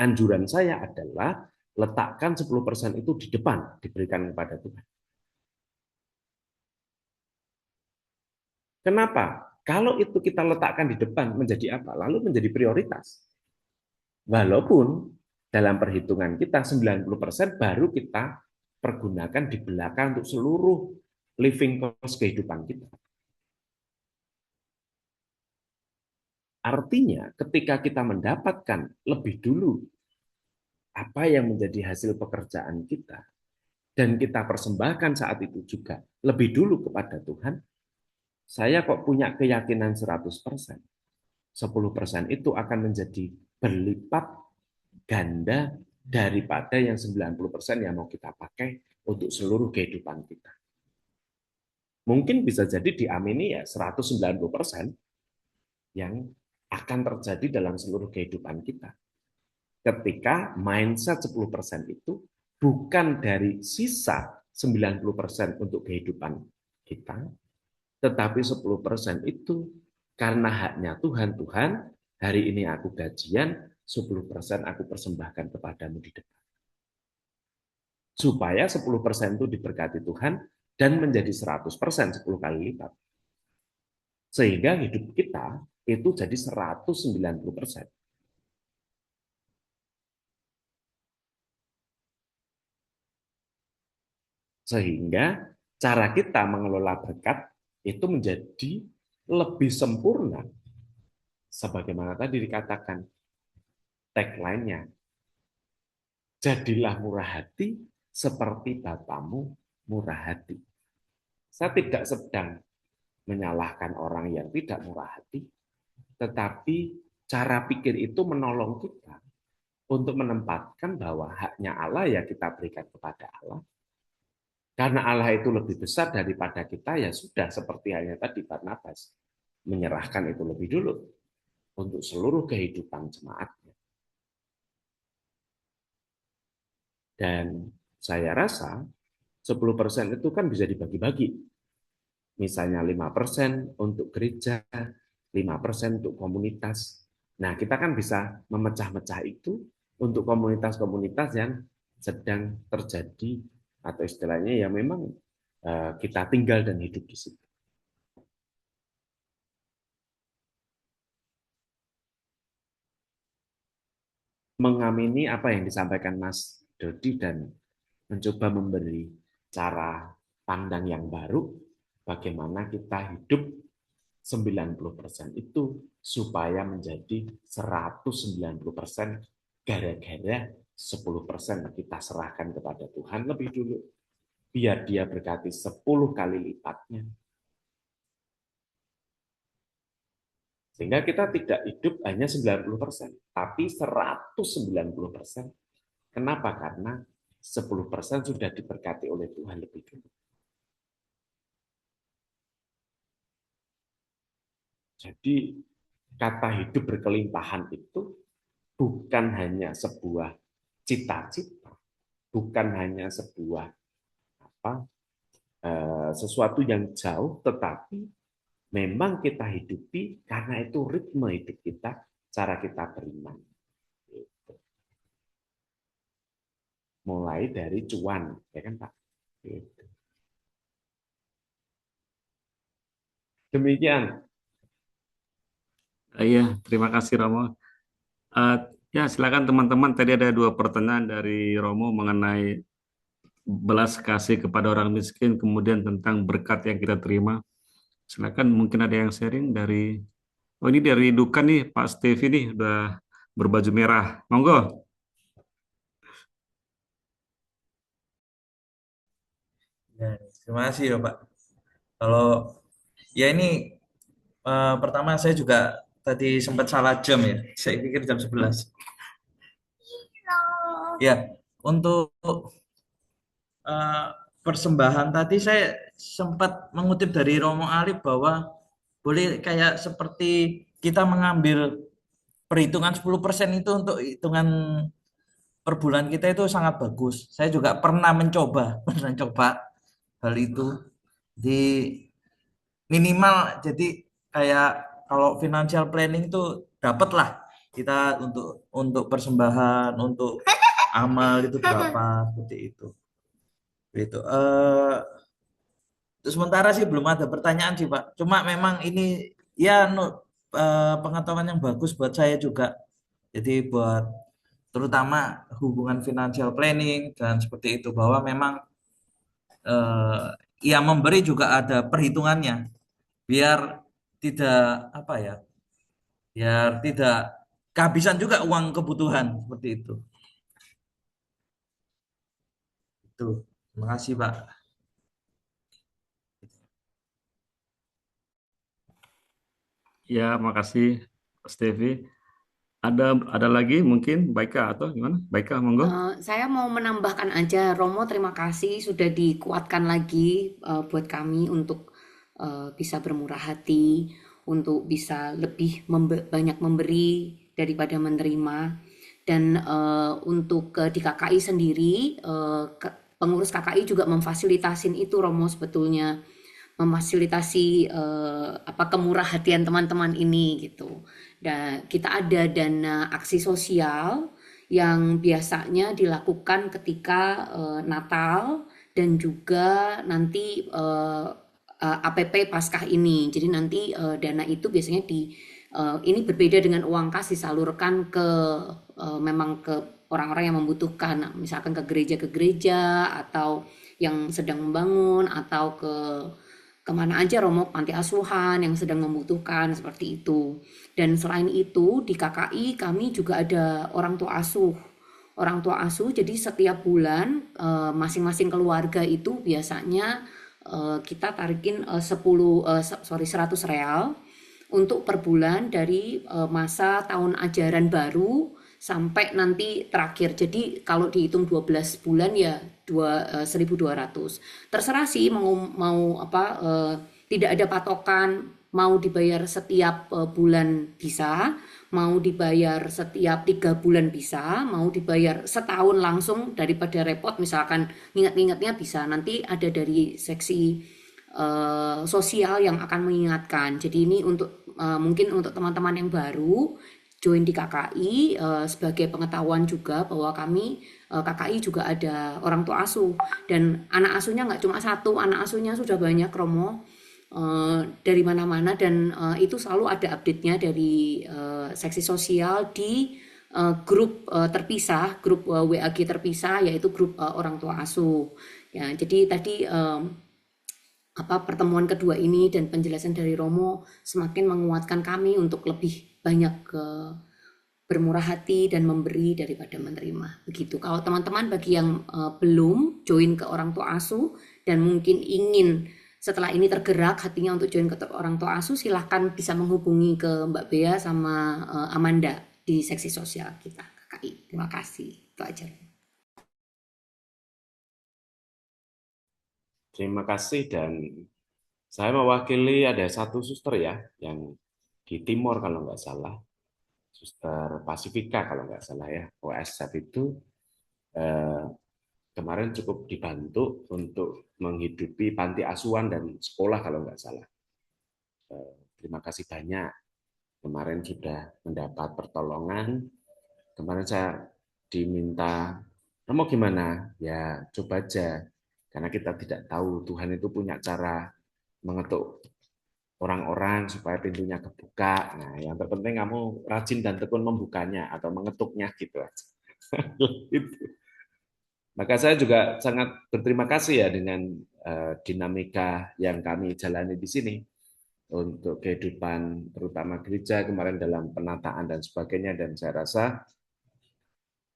Anjuran saya adalah letakkan 10% itu di depan, diberikan kepada Tuhan. Kenapa? Kalau itu kita letakkan di depan menjadi apa? Lalu menjadi prioritas. Walaupun dalam perhitungan kita 90% baru kita pergunakan di belakang untuk seluruh living cost kehidupan kita. Artinya ketika kita mendapatkan lebih dulu apa yang menjadi hasil pekerjaan kita, dan kita persembahkan saat itu juga lebih dulu kepada Tuhan, saya kok punya keyakinan 100%. 10% itu akan menjadi berlipat ganda daripada yang 90% yang mau kita pakai untuk seluruh kehidupan kita. Mungkin bisa jadi diamini ya 190% yang akan terjadi dalam seluruh kehidupan kita. Ketika mindset 10% itu bukan dari sisa 90% untuk kehidupan kita, tetapi 10% itu karena haknya Tuhan, Tuhan, hari ini aku gajian, 10% aku persembahkan kepadamu di depan. Supaya 10% itu diberkati Tuhan dan menjadi 100%, 10 kali lipat. Sehingga hidup kita itu jadi 190%. Sehingga cara kita mengelola berkat itu menjadi lebih sempurna. Sebagaimana tadi dikatakan tagline-nya, jadilah murah hati seperti Bapamu murah hati. Saya tidak sedang menyalahkan orang yang tidak murah hati, tetapi cara pikir itu menolong kita untuk menempatkan bahwa haknya Allah ya kita berikan kepada Allah. Karena Allah itu lebih besar daripada kita, ya sudah seperti halnya tadi Barnabas menyerahkan itu lebih dulu untuk seluruh kehidupan jemaatnya. Dan saya rasa 10% itu kan bisa dibagi-bagi. Misalnya 5% untuk gereja, 5% untuk komunitas. Nah, kita kan bisa memecah-mecah itu untuk komunitas-komunitas yang sedang terjadi atau istilahnya ya memang kita tinggal dan hidup di situ. Mengamini apa yang disampaikan Mas Dodi dan mencoba memberi cara pandang yang baru bagaimana kita hidup 90% itu supaya menjadi 190% gara-gara 10% kita serahkan kepada Tuhan lebih dulu biar dia berkati 10 kali lipatnya. Sehingga kita tidak hidup hanya 90%, tapi 190%. Kenapa? Karena 10% sudah diberkati oleh Tuhan lebih dulu. Jadi kata hidup berkelimpahan itu bukan hanya sebuah cita-cita, bukan hanya sebuah sesuatu yang jauh, tetapi memang kita hidupi karena itu ritme hidup kita, cara kita beriman. mulai dari cuan, ya kan Pak? Gitu. Demikian. Iya, terima kasih Romo. Eh, ya, silakan teman-teman. Tadi ada dua pertanyaan dari Romo mengenai belas kasih kepada orang miskin, kemudian tentang berkat yang kita terima. Silakan, mungkin ada yang sharing dari. Oh, ini dari Dukan nih, Pak Stevi nih, udah berbaju merah. Monggo. Ya, terima kasih ya Pak. Kalau ya ini pertama saya juga tadi sempat salah jam ya. Saya pikir jam 11. Ya, untuk eh, persembahan tadi saya sempat mengutip dari Romo Alif bahwa boleh kayak seperti kita mengambil perhitungan 10% itu untuk hitungan per bulan kita itu sangat bagus. Saya juga pernah mencoba, pernah coba hal itu di minimal jadi kayak kalau financial planning itu dapatlah kita untuk persembahan untuk amal itu berapa seperti itu. Itu untuk sementara sih belum ada pertanyaan sih Pak. Cuma memang ini ya pengetahuan yang bagus buat saya juga. Jadi buat terutama hubungan financial planning dan seperti itu bahwa memang eh, ya memberi juga ada perhitungannya biar tidak apa ya biar tidak kehabisan juga uang kebutuhan seperti itu terima kasih Pak. Ya, makasih Pak Stevi. Ada lagi mungkin Baika atau gimana? Baika, monggo. Saya mau menambahkan aja, Romo terima kasih sudah dikuatkan lagi buat kami untuk bisa bermurah hati, untuk bisa lebih banyak memberi daripada menerima. Dan untuk di KKI sendiri, pengurus KKI juga memfasilitasin itu Romo sebetulnya. Memfasilitasi kemurahhatian teman-teman ini gitu. Dan kita ada dana aksi sosial yang biasanya dilakukan ketika Natal dan juga nanti APP Paskah ini. Jadi nanti dana itu biasanya ini berbeda dengan uang kas disalurkan ke memang ke orang-orang yang membutuhkan, misalkan ke gereja atau yang sedang membangun atau kemana aja Romo, panti asuhan yang sedang membutuhkan seperti itu. Dan selain itu di KKI kami juga ada orang tua asuh. Orang tua asuh jadi setiap bulan masing-masing keluarga itu biasanya kita tarikin 100 real untuk per bulan dari masa tahun ajaran baru sampai nanti terakhir. Jadi kalau dihitung 12 bulan ya 1.200. Terserah sih mau tidak ada patokan, mau dibayar setiap bulan bisa, mau dibayar setiap 3 bulan bisa, mau dibayar setahun langsung daripada repot misalkan ingat-ingatnya bisa. Nanti ada dari seksi sosial yang akan mengingatkan. Jadi ini untuk mungkin untuk teman-teman yang baru join di KKI sebagai pengetahuan juga bahwa kami KKI juga ada orang tua asuh dan anak asuhnya nggak cuma satu, anak asuhnya sudah banyak Romo dari mana-mana dan itu selalu ada update-nya dari seksi sosial di grup terpisah, grup WAG terpisah yaitu grup orang tua asuh. Ya, jadi tadi pertemuan kedua ini dan penjelasan dari Romo semakin menguatkan kami untuk lebih banyak bermurah hati dan memberi daripada menerima. Begitu. Kalau teman-teman bagi yang belum join ke orang tua asuh dan mungkin ingin setelah ini tergerak hatinya untuk join ke orang tua asuh, silahkan bisa menghubungi ke Mbak Bea sama Amanda di seksi sosial kita KKI. Terima kasih. Itu aja. Terima kasih dan saya mewakili ada satu suster ya yang di Timor kalau nggak salah, Suster Pasifika kalau nggak salah ya, OSF itu kemarin cukup dibantu untuk menghidupi panti asuhan dan sekolah kalau nggak salah. Terima kasih banyak. Kemarin sudah mendapat pertolongan. Kemarin saya diminta Romo gimana? Ya coba aja, karena kita tidak tahu Tuhan itu punya cara mengetuk orang-orang supaya pintunya kebuka. Nah, yang terpenting kamu rajin dan tekun membukanya atau mengetuknya gitu aja. Gitu. Maka saya juga sangat berterima kasih ya dengan dinamika yang kami jalani di sini untuk kehidupan terutama gereja kemarin dalam penataan dan sebagainya, dan saya rasa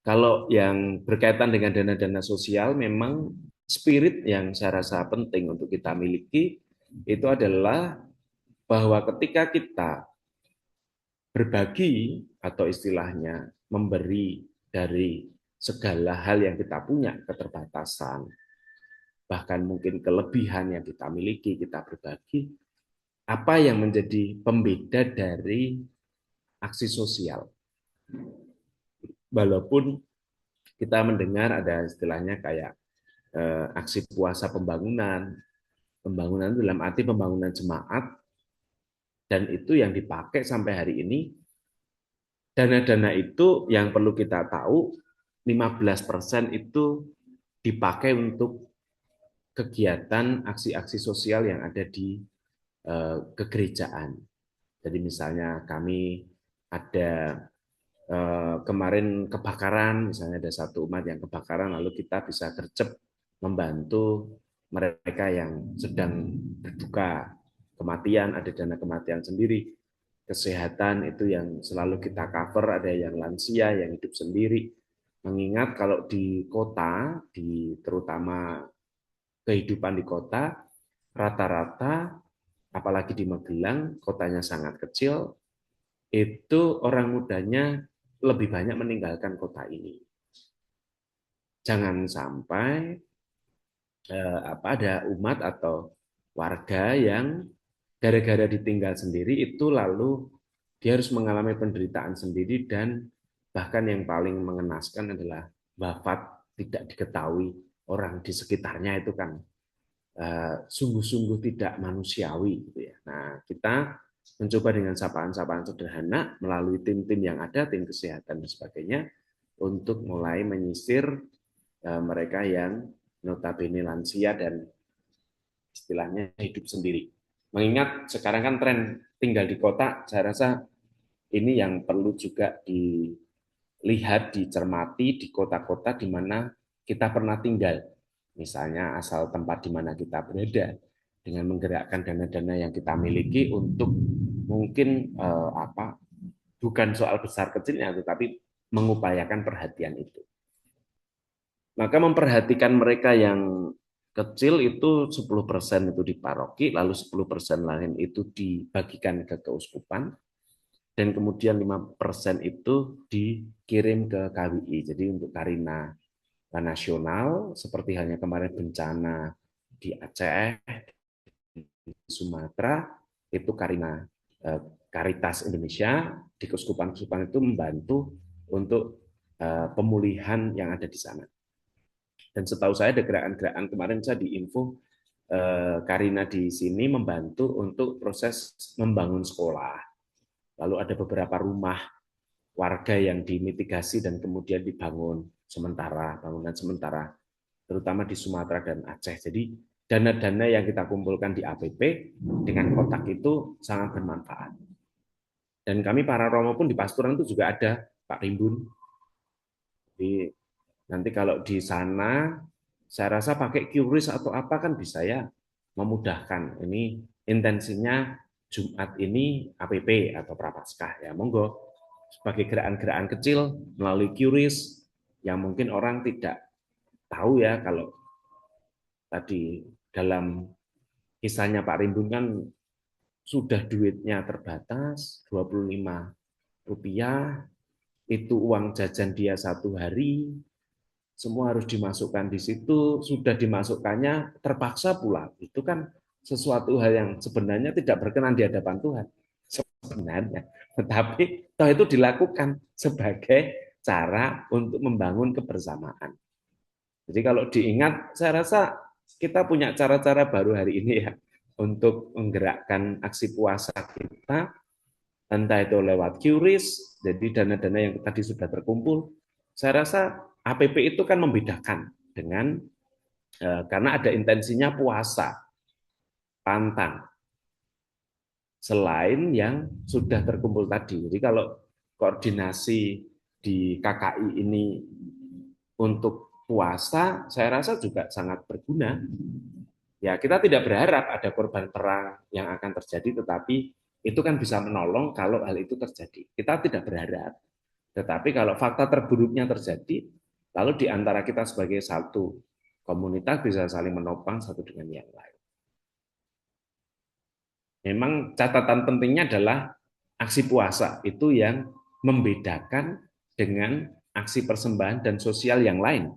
kalau yang berkaitan dengan dana-dana sosial memang spirit yang saya rasa penting untuk kita miliki itu adalah bahwa ketika kita berbagi atau istilahnya memberi dari segala hal yang kita punya, keterbatasan, bahkan mungkin kelebihan yang kita miliki, kita berbagi, apa yang menjadi pembeda dari aksi sosial. Walaupun kita mendengar ada istilahnya kayak aksi puasa pembangunan, pembangunan dalam arti pembangunan jemaat, dan itu yang dipakai sampai hari ini. Dana-dana itu yang perlu kita tahu, 15% itu dipakai untuk kegiatan aksi-aksi sosial yang ada di kegerejaan. Jadi misalnya kami ada kemarin kebakaran, misalnya ada satu umat yang kebakaran, lalu kita bisa gercep membantu mereka yang sedang berduka kematian, ada dana kematian sendiri. Kesehatan itu yang selalu kita cover, ada yang lansia, yang hidup sendiri. Mengingat kalau di kota, terutama kehidupan di kota, rata-rata, apalagi di Magelang, kotanya sangat kecil, itu orang mudanya lebih banyak meninggalkan kota ini. Jangan sampai ada umat atau warga yang gara-gara ditinggal sendiri itu lalu dia harus mengalami penderitaan sendiri, dan bahkan yang paling mengenaskan adalah wafat tidak diketahui orang di sekitarnya. Itu kan sungguh-sungguh tidak manusiawi gitu ya. Nah, kita mencoba dengan sapaan-sapaan sederhana melalui tim-tim yang ada, tim kesehatan dan sebagainya, untuk mulai menyisir mereka yang notabene lansia dan istilahnya hidup sendiri. Mengingat sekarang kan tren tinggal di kota, saya rasa ini yang perlu juga dilihat, dicermati di kota-kota di mana kita pernah tinggal. Misalnya asal tempat di mana kita berada, dengan menggerakkan dana-dana yang kita miliki untuk mungkin bukan soal besar kecilnya, tetapi mengupayakan perhatian itu. Maka memperhatikan mereka yang kecil itu 10% itu di paroki, lalu 10% lain itu dibagikan ke keuskupan, dan kemudian 5% itu dikirim ke KWI. Jadi untuk Karina nasional, seperti halnya kemarin bencana di Aceh, di Sumatera, itu Karina Karitas Indonesia di keuskupan-keuskupan itu membantu untuk pemulihan yang ada di sana. Dan setahu saya ada gerakan-gerakan, kemarin saya diinfo Karina di sini membantu untuk proses membangun sekolah. Lalu ada beberapa rumah warga yang dimitigasi dan kemudian dibangun sementara, bangunan sementara, terutama di Sumatera dan Aceh. Jadi dana-dana yang kita kumpulkan di APP dengan kotak itu sangat bermanfaat. Dan kami para Romo pun di Pasturan itu juga ada, Pak Rimbun. Jadi nanti kalau di sana, saya rasa pakai QRIS atau apa kan bisa ya, memudahkan. Ini intensinya Jumat ini APP atau Prapaskah ya, monggo. Sebagai gerakan-gerakan kecil melalui QRIS yang mungkin orang tidak tahu ya, kalau tadi dalam kisahnya Pak Rimbun kan sudah duitnya terbatas, 25 rupiah, itu uang jajan dia satu hari, semua harus dimasukkan di situ, sudah dimasukkannya terpaksa pula. Itu kan sesuatu hal yang sebenarnya tidak berkenan di hadapan Tuhan sebenarnya, tetapi toh itu dilakukan sebagai cara untuk membangun kebersamaan. Jadi kalau diingat, saya rasa kita punya cara-cara baru hari ini ya untuk menggerakkan aksi puasa kita, entah itu lewat QRIS, jadi dana-dana yang tadi sudah terkumpul, saya rasa APP itu kan membedakan dengan karena ada intensinya puasa, pantang, selain yang sudah terkumpul tadi. Jadi kalau koordinasi di KKI ini untuk puasa, saya rasa juga sangat berguna. Ya, kita tidak berharap ada korban perang yang akan terjadi, tetapi itu kan bisa menolong kalau hal itu terjadi. Kita tidak berharap, tetapi kalau fakta terburuknya terjadi, lalu di antara kita sebagai satu komunitas bisa saling menopang satu dengan yang lain. Memang catatan pentingnya adalah aksi puasa itu yang membedakan dengan aksi persembahan dan sosial yang lain.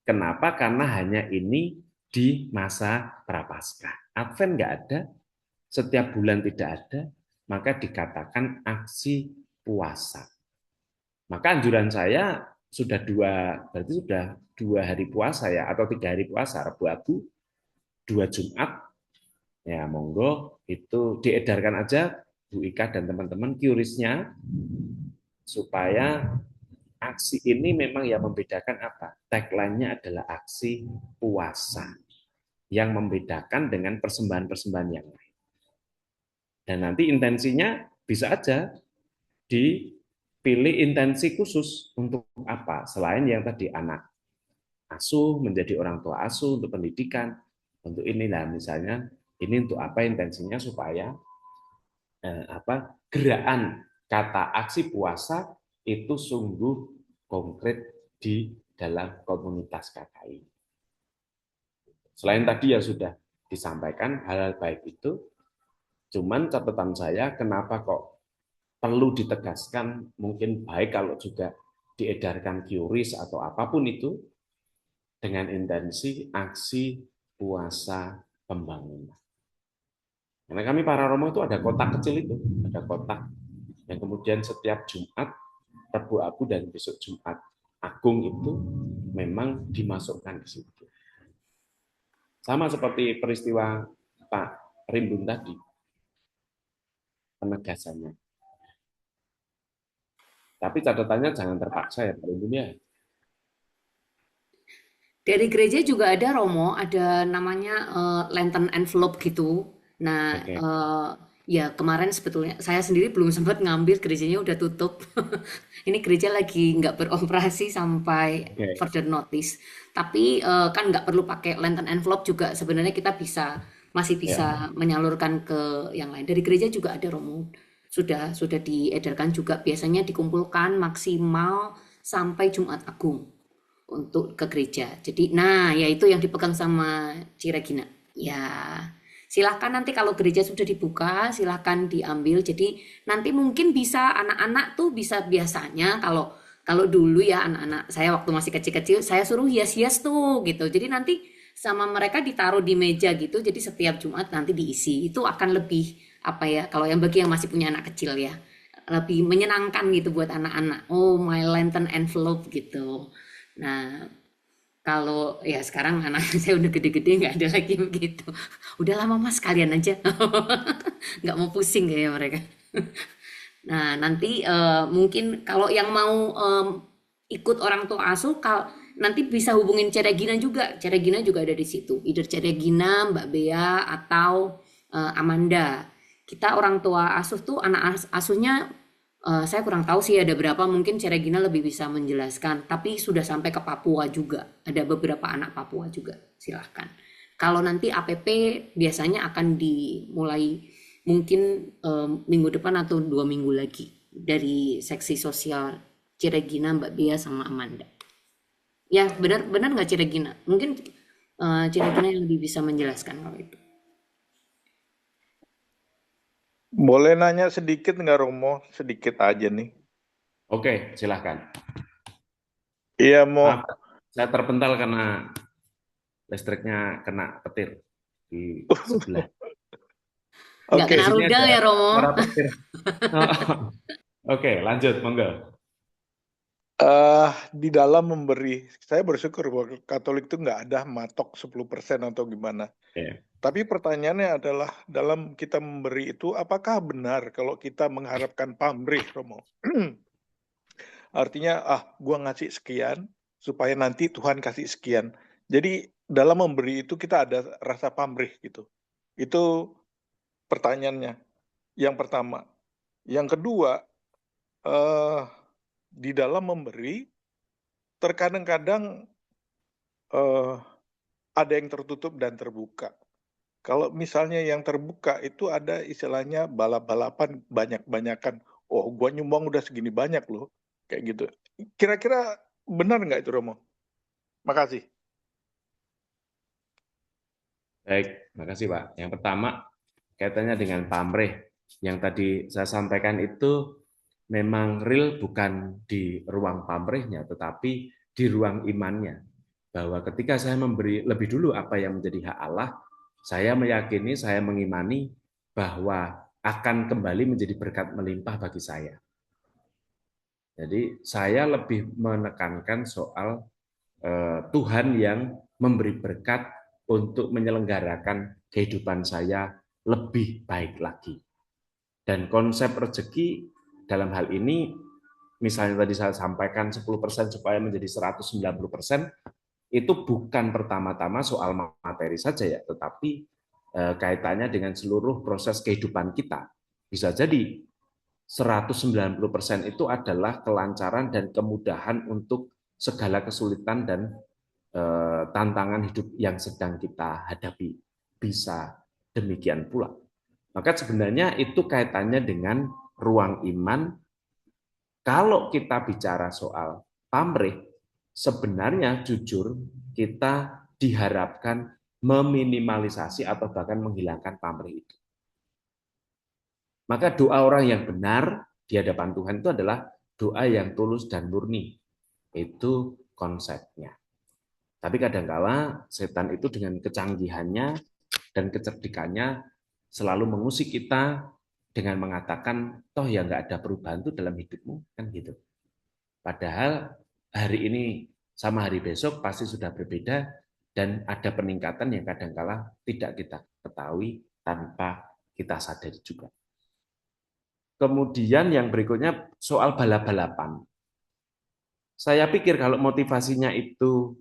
Kenapa? Karena hanya ini di masa Prapaskah. Advent nggak ada, setiap bulan tidak ada, maka dikatakan aksi puasa. Maka anjuran saya berarti sudah 2 hari puasa ya, atau 3 hari puasa, Rabu Abu, 2 Jumat, ya monggo itu diedarkan aja Bu Ika dan teman-teman QRIS-nya, supaya aksi ini memang yang membedakan apa? Tagline-nya adalah aksi puasa, yang membedakan dengan persembahan-persembahan yang lain. Dan nanti intensinya bisa aja dipilih intensi khusus untuk apa? Selain yang tadi anak asuh, menjadi orang tua asuh untuk pendidikan, untuk inilah misalnya ini untuk apa intensinya supaya gerakan kata aksi puasa itu sungguh konkret di dalam komunitas KKI. Selain tadi yang sudah disampaikan hal-hal baik itu, cuman catatan saya kenapa kok perlu ditegaskan, mungkin baik kalau juga diedarkan QRIS atau apapun itu dengan intensi aksi puasa pembangunan. Karena kami para Romo itu ada kotak kecil itu, ada kotak yang kemudian setiap Jumat, Rabu Abu dan besok Jumat Agung itu memang dimasukkan di situ. Sama seperti peristiwa Pak Rimbun tadi, penegasannya. Tapi catatannya jangan terpaksa ya Pak Rimbun ya. Dari gereja juga ada Romo, ada namanya lantern envelope gitu. Nah, Oke. ya kemarin sebetulnya saya sendiri belum sempat ngambil, gerejanya udah tutup. Ini gereja lagi nggak beroperasi sampai Oke. further notice. Tapi kan nggak perlu pakai lantern envelope juga. Sebenarnya kita masih bisa menyalurkan ke yang lain. Dari gereja juga ada Romo. Sudah diedarkan juga. Biasanya dikumpulkan maksimal sampai Jumat Agung untuk ke gereja. Jadi, nah, ya itu yang dipegang sama Ciregina. Ya, silakan nanti kalau gereja sudah dibuka, silakan diambil. Jadi nanti mungkin bisa anak-anak tuh bisa biasanya kalau dulu ya anak-anak saya waktu masih kecil-kecil saya suruh hias-hias tuh gitu. Jadi nanti sama mereka ditaruh di meja gitu. Jadi setiap Jumat nanti diisi. Itu akan lebih apa ya? Kalau yang bagi yang masih punya anak kecil ya, lebih menyenangkan gitu buat anak-anak. Oh, my lantern envelope gitu. Nah, kalau ya sekarang anak saya udah gede-gede nggak ada lagi begitu. Udah lama mas kalian aja, nggak mau pusing kayak mereka. Nah nanti mungkin kalau yang mau ikut orang tua asuh, nanti bisa hubungin Ceregina juga. Ceregina juga ada di situ. Either Ceregina, Mbak Bea atau Amanda. Kita orang tua asuh tuh anak asuhnya. Saya kurang tahu sih ada berapa, mungkin Ceregina lebih bisa menjelaskan, tapi sudah sampai ke Papua juga, ada beberapa anak Papua juga, silahkan. Kalau nanti APP biasanya akan dimulai mungkin minggu depan atau 2 minggu lagi dari seksi sosial Ceregina, Mbak Bia sama Amanda. Ya benar nggak Ceregina? Mungkin Ceregina yang lebih bisa menjelaskan kalau itu. Boleh nanya sedikit nggak Romo? Sedikit aja nih. Oke, silahkan. Iya mau. Maaf, saya terpental karena listriknya kena petir di sebelah. Nggak kena rudal ya Romo. Oke, lanjut, monggo. Di dalam memberi, saya bersyukur bahwa Katolik itu nggak ada matok 10% atau gimana. Okay. Tapi pertanyaannya adalah dalam kita memberi itu apakah benar kalau kita mengharapkan pamrih, Romo? Artinya, gua ngasih sekian, supaya nanti Tuhan kasih sekian. Jadi dalam memberi itu kita ada rasa pamrih gitu. Itu pertanyaannya. Yang pertama. Yang kedua, di dalam memberi, terkadang-kadang ada yang tertutup dan terbuka. Kalau misalnya yang terbuka itu ada istilahnya balap-balapan banyak-banyakan. Oh, gua nyumbang udah segini banyak loh. Kayak gitu. Kira-kira benar nggak itu, Romo? Makasih. Baik, makasih Pak. Yang pertama, kaitannya dengan pamrih. Yang tadi saya sampaikan itu memang real bukan di ruang pamrihnya, tetapi di ruang imannya. Bahwa ketika saya memberi lebih dulu apa yang menjadi hak Allah, saya meyakini, saya mengimani bahwa akan kembali menjadi berkat melimpah bagi saya. Jadi saya lebih menekankan soal Tuhan yang memberi berkat untuk menyelenggarakan kehidupan saya lebih baik lagi. Dan konsep rezeki dalam hal ini, misalnya tadi saya sampaikan 10% supaya menjadi 190%, itu bukan pertama-tama soal materi saja ya, tetapi kaitannya dengan seluruh proses kehidupan kita. Bisa jadi 190% itu adalah kelancaran dan kemudahan untuk segala kesulitan dan tantangan hidup yang sedang kita hadapi. Bisa demikian pula. Maka sebenarnya itu kaitannya dengan ruang iman. Kalau kita bicara soal pamrih, sebenarnya jujur kita diharapkan meminimalisasi atau bahkan menghilangkan pamrih itu. Maka doa orang yang benar di hadapan Tuhan itu adalah doa yang tulus dan murni. Itu konsepnya. Tapi kadangkala setan itu dengan kecanggihannya dan kecerdikannya selalu mengusik kita dengan mengatakan, toh ya nggak ada perubahan tuh dalam hidupmu, kan gitu. Padahal hari ini sama hari besok pasti sudah berbeda dan ada peningkatan yang kadangkala tidak kita ketahui tanpa kita sadari juga. Kemudian yang berikutnya soal balap-balapan. Saya pikir kalau motivasinya itu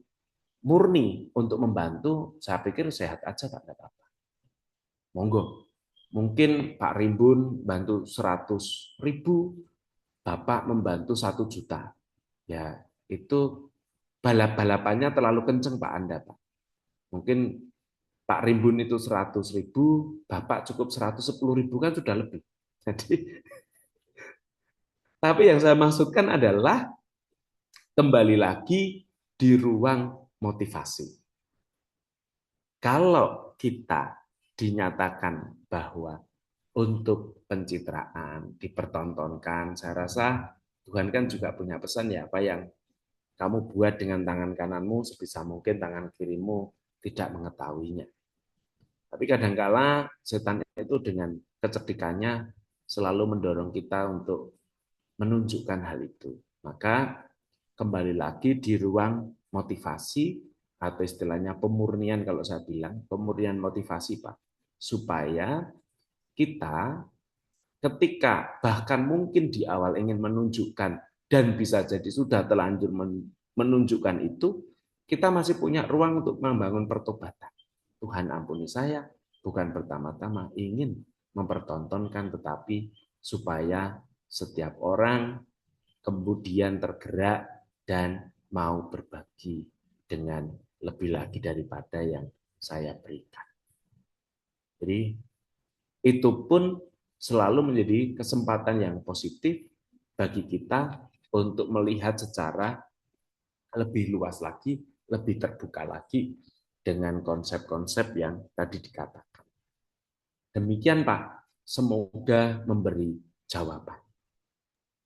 murni untuk membantu, saya pikir sehat aja Pak, enggak apa-apa. Monggo. Mungkin Pak Rimbun bantu 100.000, Bapak membantu 1 juta. Ya, itu balap-balapannya terlalu kenceng Pak Anda, Pak. Mungkin Pak Rimbun itu 100.000, Bapak cukup 110.000 kan sudah lebih. Jadi, tapi yang saya maksudkan adalah kembali lagi di ruang motivasi. Kalau kita dinyatakan bahwa untuk pencitraan, dipertontonkan, saya rasa Tuhan kan juga punya pesan ya, apa yang kamu buat dengan tangan kananmu, sebisa mungkin tangan kirimu tidak mengetahuinya. Tapi kadangkala setan itu dengan kecerdikannya selalu mendorong kita untuk menunjukkan hal itu. Maka kembali lagi di ruang motivasi atau istilahnya pemurnian kalau saya bilang, pemurnian motivasi Pak. Supaya kita ketika bahkan mungkin di awal ingin menunjukkan dan bisa jadi sudah terlanjur menunjukkan itu, kita masih punya ruang untuk membangun pertobatan. Tuhan ampuni saya, bukan pertama-tama ingin mempertontonkan, tetapi supaya setiap orang kemudian tergerak dan mau berbagi dengan lebih lagi daripada yang saya berikan. Jadi itu pun selalu menjadi kesempatan yang positif bagi kita untuk melihat secara lebih luas lagi, lebih terbuka lagi dengan konsep-konsep yang tadi dikatakan. Demikian Pak, semoga memberi jawaban.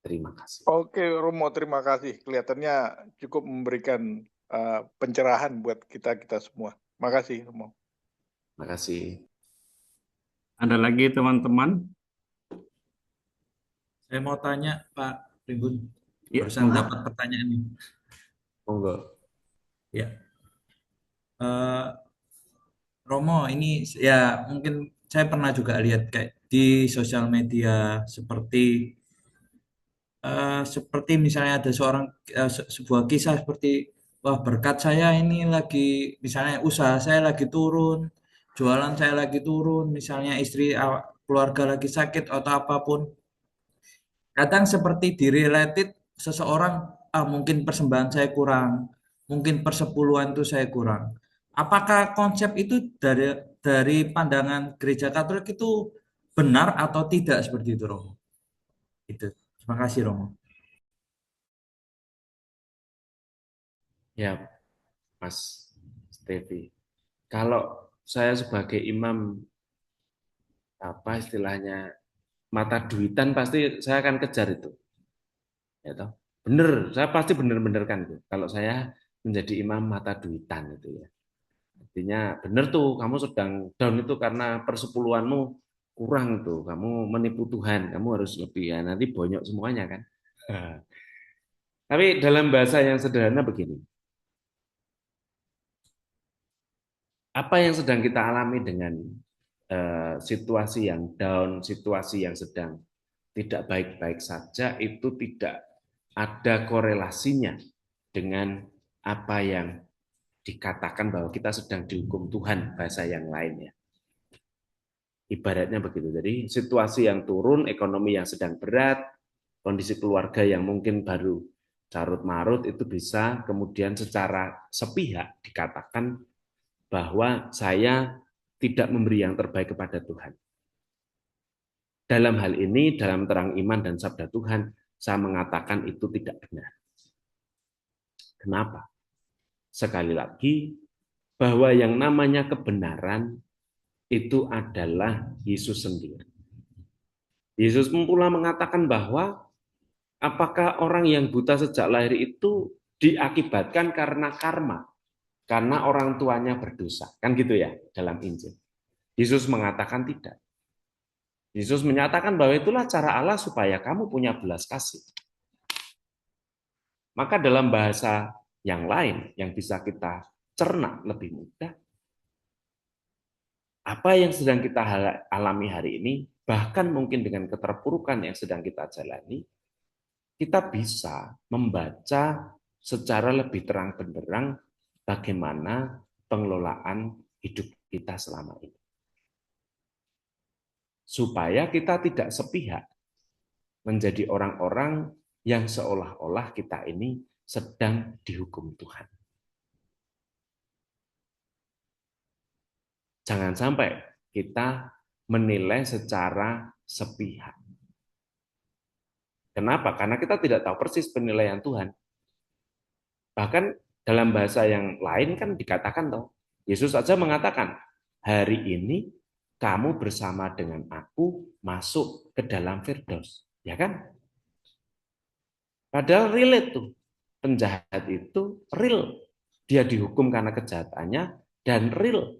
Terima kasih. Oke, Romo, terima kasih. Kelihatannya cukup memberikan pencerahan buat kita semua. Makasih, Romo. Terima kasih. Ada lagi teman-teman? Saya mau tanya Pak Tribun, Ya, barusan dapat pertanyaan ini. Monggo. Ya, Romo, ini ya mungkin saya pernah juga lihat kayak di sosial media seperti misalnya ada sebuah kisah seperti wah berkat saya ini lagi, misalnya usaha saya lagi turun, jualan saya lagi turun, misalnya keluarga lagi sakit atau apapun. Kadang seperti direlated seseorang, mungkin persembahan saya kurang, mungkin persepuluhan itu saya kurang. Apakah konsep itu dari pandangan gereja Katolik itu benar atau tidak seperti itu, Romo? Itu. Terima kasih, Romo. Ya, Mas Stevi. Kalau saya sebagai imam, apa istilahnya, mata duitan, pasti saya akan kejar itu. Ya toh? Bener, saya pasti bener-bener kan tuh. Kalau saya menjadi imam mata duitan itu ya. Artinya bener tuh, kamu sedang down itu karena persepuluhanmu kurang tuh. Kamu menipu Tuhan, kamu harus lebih ya. Nanti bonyok semuanya kan. Tapi dalam bahasa yang sederhana begini, apa yang sedang kita alami dengan situasi yang down, situasi yang sedang tidak baik-baik saja, itu tidak ada korelasinya dengan apa yang dikatakan bahwa kita sedang dihukum Tuhan, bahasa yang lainnya. Ibaratnya begitu. Jadi situasi yang turun, ekonomi yang sedang berat, kondisi keluarga yang mungkin baru carut marut, itu bisa kemudian secara sepihak dikatakan bahwa saya tidak memberi yang terbaik kepada Tuhan. Dalam hal ini, dalam terang iman dan sabda Tuhan, saya mengatakan itu tidak benar. Kenapa? Sekali lagi, bahwa yang namanya kebenaran itu adalah Yesus sendiri. Yesus pula mengatakan bahwa apakah orang yang buta sejak lahir itu diakibatkan karena karma, karena orang tuanya berdosa. Kan gitu ya dalam Injil. Yesus mengatakan tidak. Yesus menyatakan bahwa itulah cara Allah supaya kamu punya belas kasih. Maka dalam bahasa yang lain yang bisa kita cerna lebih mudah, apa yang sedang kita alami hari ini, bahkan mungkin dengan keterpurukan yang sedang kita jalani, kita bisa membaca secara lebih terang benderang bagaimana pengelolaan hidup kita selama ini. Supaya kita tidak sepihak menjadi orang-orang yang seolah-olah kita ini sedang dihukum Tuhan. Jangan sampai kita menilai secara sepihak. Kenapa? Karena kita tidak tahu persis penilaian Tuhan. Bahkan dalam bahasa yang lain kan dikatakan toh, Yesus saja mengatakan, hari ini kamu bersama dengan aku masuk ke dalam Firdaus. Ya kan? Padahal relate tuh. Penjahat itu real. Dia dihukum karena kejahatannya dan real.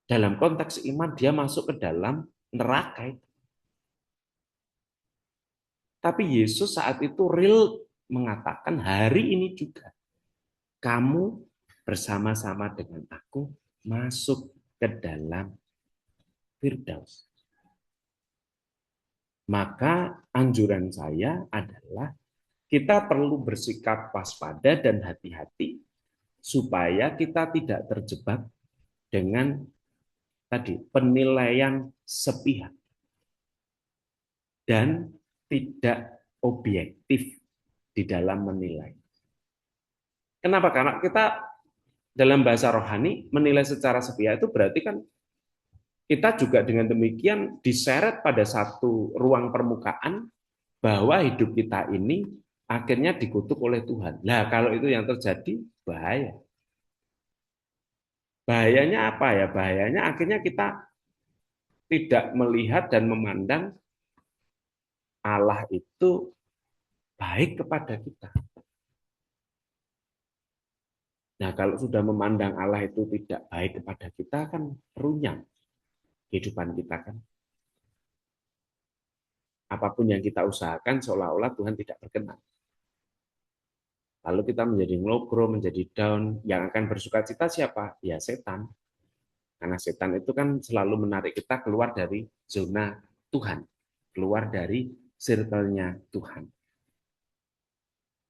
Dalam konteks iman dia masuk ke dalam neraka. Tapi Yesus saat itu real mengatakan hari ini juga kamu bersama-sama dengan aku masuk ke dalam Firdaus. Maka anjuran saya adalah kita perlu bersikap waspada dan hati-hati supaya kita tidak terjebak dengan tadi penilaian sepihak dan tidak objektif di dalam menilai. Kenapa? Karena kita dalam bahasa rohani menilai secara sepihak itu berarti kan kita juga dengan demikian diseret pada satu ruang permukaan bahwa hidup kita ini akhirnya dikutuk oleh Tuhan. Nah, kalau itu yang terjadi, bahaya. Bahayanya apa ya? Bahayanya akhirnya kita tidak melihat dan memandang Allah itu baik kepada kita. Nah, kalau sudah memandang Allah itu tidak baik kepada kita, kan runyam kehidupan kita kan. Apapun yang kita usahakan seolah-olah Tuhan tidak berkenan. Lalu kita menjadi ngelogro, menjadi down, yang akan bersukacita siapa? Ya setan. Karena setan itu kan selalu menarik kita keluar dari zona Tuhan, keluar dari circle-nya Tuhan.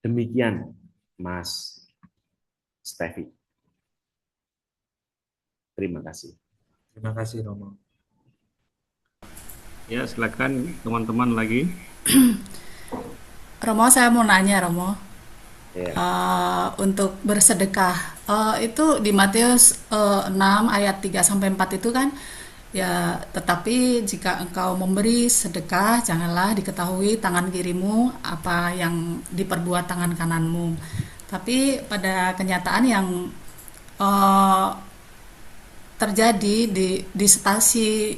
Demikian, Mas Stevi. Terima kasih. Terima kasih Romo. Ya, silakan teman-teman lagi. Romo, saya mau nanya, Romo. Ya. Untuk bersedekah, itu di Matius 6 ayat 3-4 itu kan, ya, tetapi jika engkau memberi sedekah, janganlah diketahui tangan kirimu apa yang diperbuat tangan kananmu. Tapi pada kenyataan yang eh, terjadi di stasi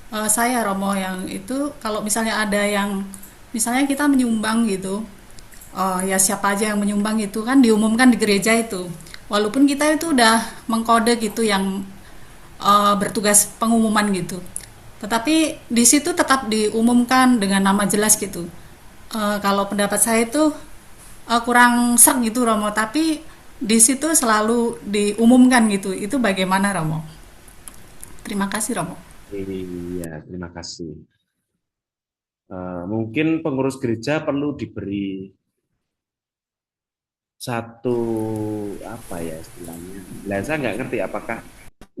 saya, Romo, yang itu kalau misalnya ada yang misalnya kita menyumbang gitu, ya siapa aja yang menyumbang itu kan diumumkan di gereja itu, walaupun kita itu udah mengkode gitu yang bertugas pengumuman gitu, tetapi di situ tetap diumumkan dengan nama jelas gitu. Kalau pendapat saya itu kurang serg gitu, Romo, tapi di situ selalu diumumkan gitu. Itu bagaimana, Romo? Terima kasih, Romo. Iya, terima kasih. Mungkin pengurus gereja perlu diberi satu apa ya istilahnya. Saya nggak ngerti apakah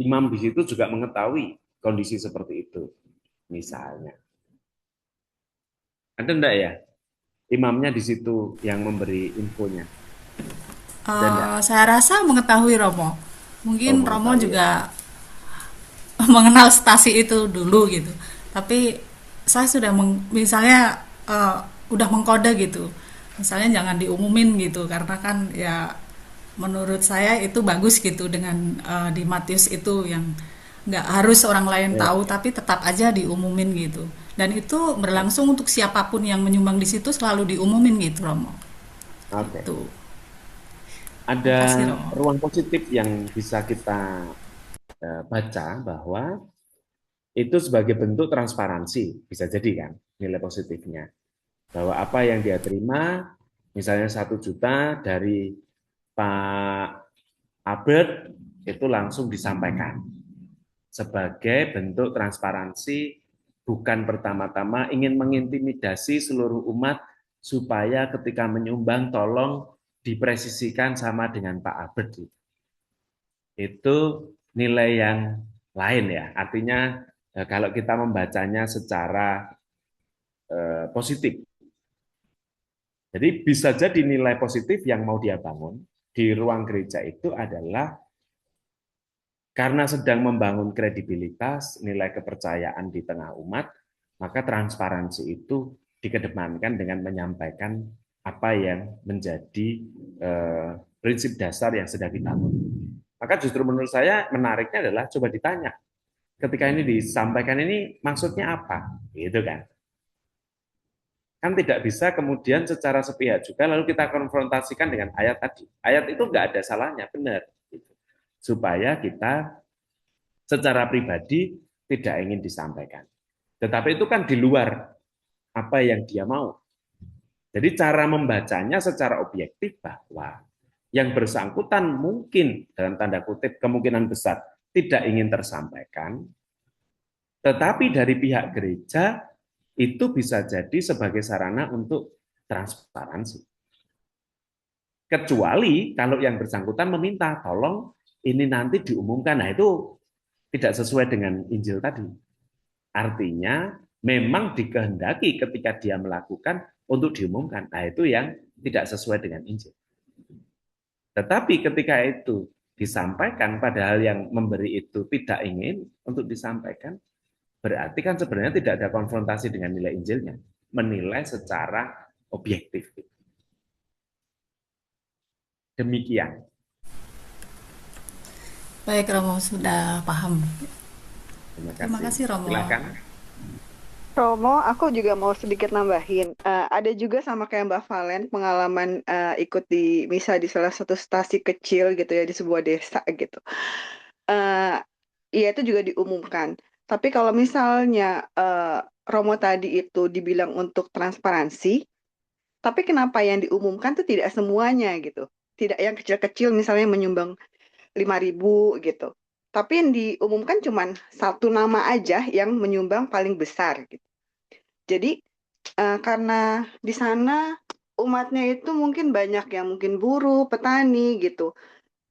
imam di situ juga mengetahui kondisi seperti itu, misalnya. Ada enggak ya imamnya di situ yang memberi infonya? Saya rasa mengetahui, Romo. Mungkin Romo mengetahui, juga mengenal stasi itu dulu gitu. Tapi saya sudah misalnya udah mengkode gitu. Misalnya jangan diumumin gitu, karena kan ya menurut saya itu bagus gitu dengan di Matius itu yang nggak harus orang lain tahu, tapi tetap aja diumumin gitu. Dan itu berlangsung untuk siapapun yang menyumbang di situ selalu diumumin gitu, Romo. Oke. Tuh. Ada Makasih, Romo. ruang positif yang bisa kita baca bahwa itu sebagai bentuk transparansi, bisa jadi kan nilai positifnya. Bahwa apa yang dia terima, misalnya 1 juta dari Pak Albert, itu langsung disampaikan. Sebagai bentuk transparansi, bukan pertama-tama ingin mengintimidasi seluruh umat, supaya ketika menyumbang tolong dipresisikan sama dengan Pak Albert. Itu nilai yang lain ya. Artinya kalau kita membacanya secara positif. Jadi bisa jadi nilai positif yang mau dia bangun di ruang gereja itu adalah karena sedang membangun kredibilitas, nilai kepercayaan di tengah umat, maka transparansi itu dikedepankan dengan menyampaikan apa yang menjadi prinsip dasar yang sedang dibangun. Maka justru menurut saya menariknya adalah coba ditanya, ketika ini disampaikan ini maksudnya apa, gitu kan? Kan tidak bisa kemudian secara sepihak juga lalu kita konfrontasikan dengan ayat tadi. Ayat itu nggak ada salahnya, benar. Gitu. Supaya kita secara pribadi tidak ingin disampaikan. Tetapi itu kan di luar apa yang dia mau. Jadi cara membacanya secara objektif bahwa yang bersangkutan mungkin dalam tanda kutip kemungkinan besar tidak ingin tersampaikan, tetapi dari pihak gereja itu bisa jadi sebagai sarana untuk transparansi. Kecuali kalau yang bersangkutan meminta, tolong ini nanti diumumkan. Nah itu tidak sesuai dengan Injil tadi. Artinya memang dikehendaki ketika dia melakukan untuk diumumkan. Nah itu yang tidak sesuai dengan Injil. Tetapi ketika itu disampaikan padahal yang memberi itu tidak ingin untuk disampaikan, berarti kan sebenarnya tidak ada konfrontasi dengan nilai Injilnya, menilai secara objektif. Demikian. Baik, Romo, sudah paham. Terima kasih, Romo. Silakan. Romo, aku juga mau sedikit nambahin. Ada juga sama kayak Mbak Valen pengalaman ikut di misa di salah satu stasi kecil gitu ya di sebuah desa gitu. Iya itu juga diumumkan. Tapi kalau misalnya Romo tadi itu dibilang untuk transparansi, tapi kenapa yang diumumkan tuh tidak semuanya gitu? Tidak yang kecil-kecil misalnya menyumbang 5.000 gitu. Tapi yang diumumkan cuma satu nama aja yang menyumbang paling besar gitu. Jadi karena di sana umatnya itu mungkin banyak yang mungkin buruh, petani gitu.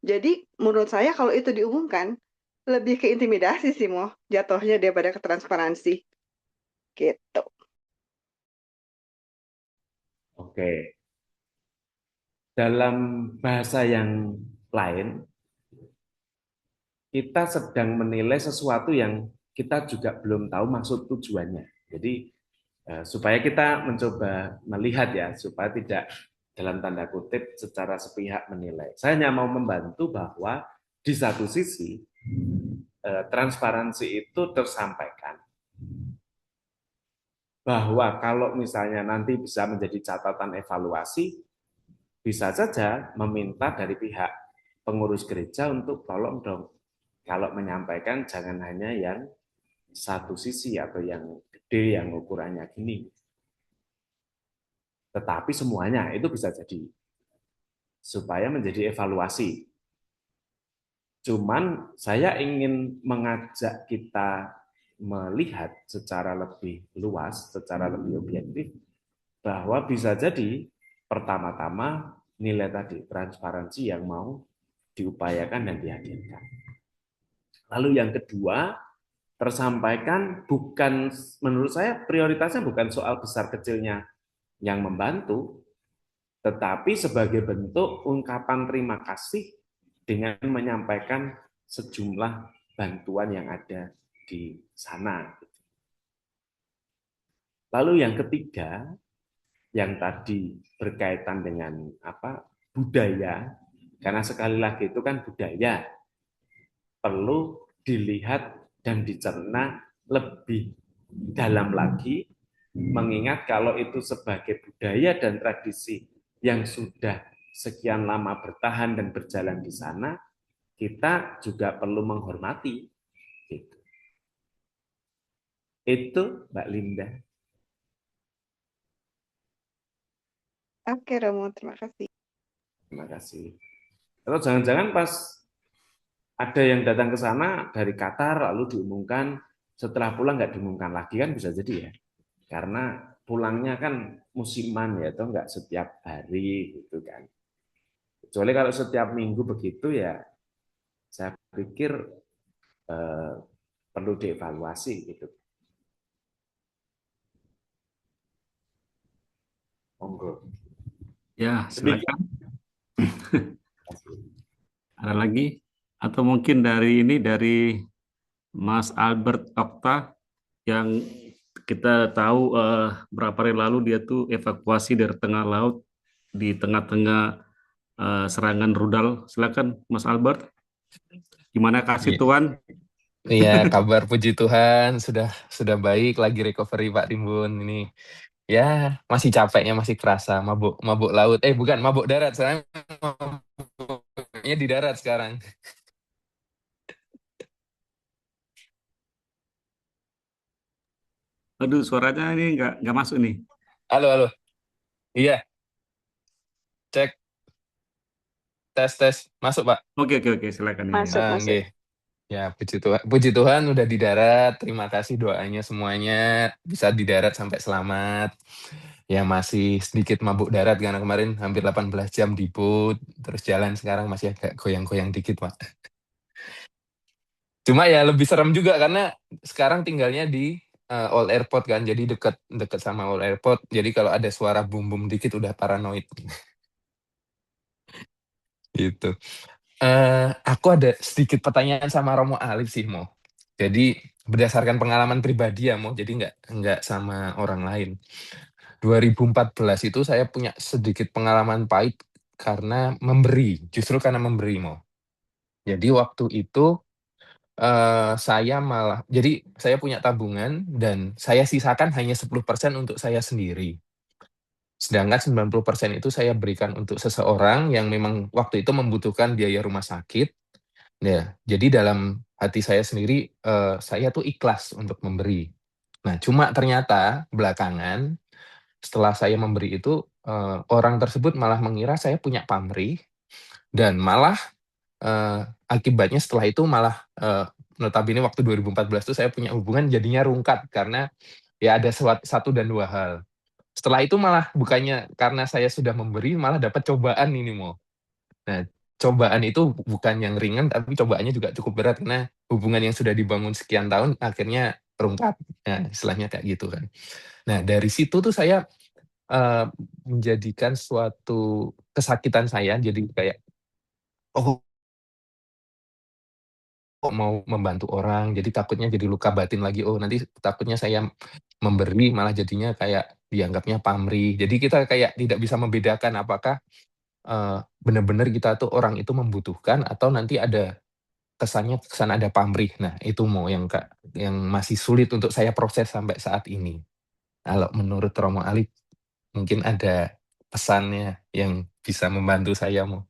Jadi menurut saya kalau itu diumumkan lebih ke intimidasi sih Mo, jatuhnya daripada ke transparansi. Gitu. Oke. Dalam bahasa yang lain, kita sedang menilai sesuatu yang kita juga belum tahu maksud tujuannya. Jadi supaya kita mencoba melihat ya, supaya tidak dalam tanda kutip secara sepihak menilai. Saya hanya mau membantu bahwa di satu sisi transparansi itu tersampaikan bahwa kalau misalnya nanti bisa menjadi catatan evaluasi, bisa saja meminta dari pihak pengurus gereja untuk tolong dong, kalau menyampaikan jangan hanya yang satu sisi atau yang gede yang ukurannya gini, tetapi semuanya itu bisa jadi, supaya menjadi evaluasi. Cuman saya ingin mengajak kita melihat secara lebih luas, secara lebih objektif, bahwa bisa jadi pertama-tama nilai tadi, transparansi yang mau diupayakan dan dihadirkan. Lalu yang kedua, tersampaikan bukan, menurut saya prioritasnya bukan soal besar kecilnya yang membantu, tetapi sebagai bentuk ungkapan terima kasih dengan menyampaikan sejumlah bantuan yang ada di sana. Lalu yang ketiga, yang tadi berkaitan dengan budaya, karena sekali lagi itu kan budaya, perlu dilihat dan dicerna lebih dalam lagi, mengingat kalau itu sebagai budaya dan tradisi yang sudah sekian lama bertahan dan berjalan di sana, kita juga perlu menghormati. Itu Mbak Linda. Oke Romo, terima kasih. Terima kasih. Atau jangan-jangan pas ada yang datang ke sana dari Qatar lalu diumumkan, setelah pulang nggak diumumkan lagi, kan bisa jadi ya. Karena pulangnya kan musiman ya, atau nggak setiap hari gitu kan. Kecuali kalau setiap minggu begitu ya, saya pikir perlu dievaluasi gitu. Monggo. Ya, silakan. Ada lagi? Atau mungkin dari Mas Albert Okta yang kita tahu berapa hari lalu dia tuh evakuasi dari tengah laut di tengah-tengah serangan rudal. Silakan Mas Albert. Gimana kasih Tuhan? Iya, kabar puji Tuhan sudah baik, lagi recovery Pak Timbun ini. Ya, masih capeknya masih kerasa, mabuk laut. Bukan, mabuk darat. Saya mabuknya di darat sekarang. Aduh, suaranya ini nggak masuk nih. Halo. Iya. Cek. Tes. Masuk, Pak. Oke, silakan. Masuk. Ya, puji Tuhan udah di darat. Terima kasih doanya semuanya, bisa di darat sampai selamat. Ya, masih sedikit mabuk darat karena kemarin hampir 18 jam di boat, terus jalan sekarang masih agak goyang-goyang dikit, Pak. Cuma ya lebih serem juga karena sekarang tinggalnya di Old Airport kan, jadi deket sama Old Airport. Jadi kalau ada suara bum-bum dikit udah paranoid. Gitu. Aku ada sedikit pertanyaan sama Romo Alif sih, Mo. Jadi berdasarkan pengalaman pribadi ya, Mo. Jadi nggak sama orang lain. 2014 itu saya punya sedikit pengalaman pahit karena memberi. Justru karena memberi, Mo. Jadi waktu itu saya punya tabungan dan saya sisakan hanya 10% untuk saya sendiri. Sedangkan 90% itu saya berikan untuk seseorang yang memang waktu itu membutuhkan biaya rumah sakit. Ya, jadi dalam hati saya sendiri, saya tuh ikhlas untuk memberi. Nah, cuma ternyata belakangan setelah saya memberi itu, orang tersebut malah mengira saya punya pamrih dan malah, akibatnya setelah itu malah, notabene waktu 2014 itu saya punya hubungan jadinya rungkat karena ya ada satu dan dua hal. Setelah itu malah bukannya karena saya sudah memberi, malah dapat cobaan ini, Mo. Nah, cobaan itu bukan yang ringan, tapi cobaannya juga cukup berat karena hubungan yang sudah dibangun sekian tahun akhirnya rungkat. Nah, istilahnya kayak gitu kan. Nah, dari situ tuh saya menjadikan suatu kesakitan saya jadi kayak, oh kok mau membantu orang, jadi takutnya jadi luka batin lagi. Oh, nanti takutnya saya memberi malah jadinya kayak dianggapnya pamrih. Jadi kita kayak tidak bisa membedakan apakah benar-benar kita tuh orang itu membutuhkan atau nanti ada kesannya kesan ada pamrih. Nah, itu yang masih sulit untuk saya proses sampai saat ini. Kalau menurut Romo Ali mungkin ada pesannya yang bisa membantu saya mau.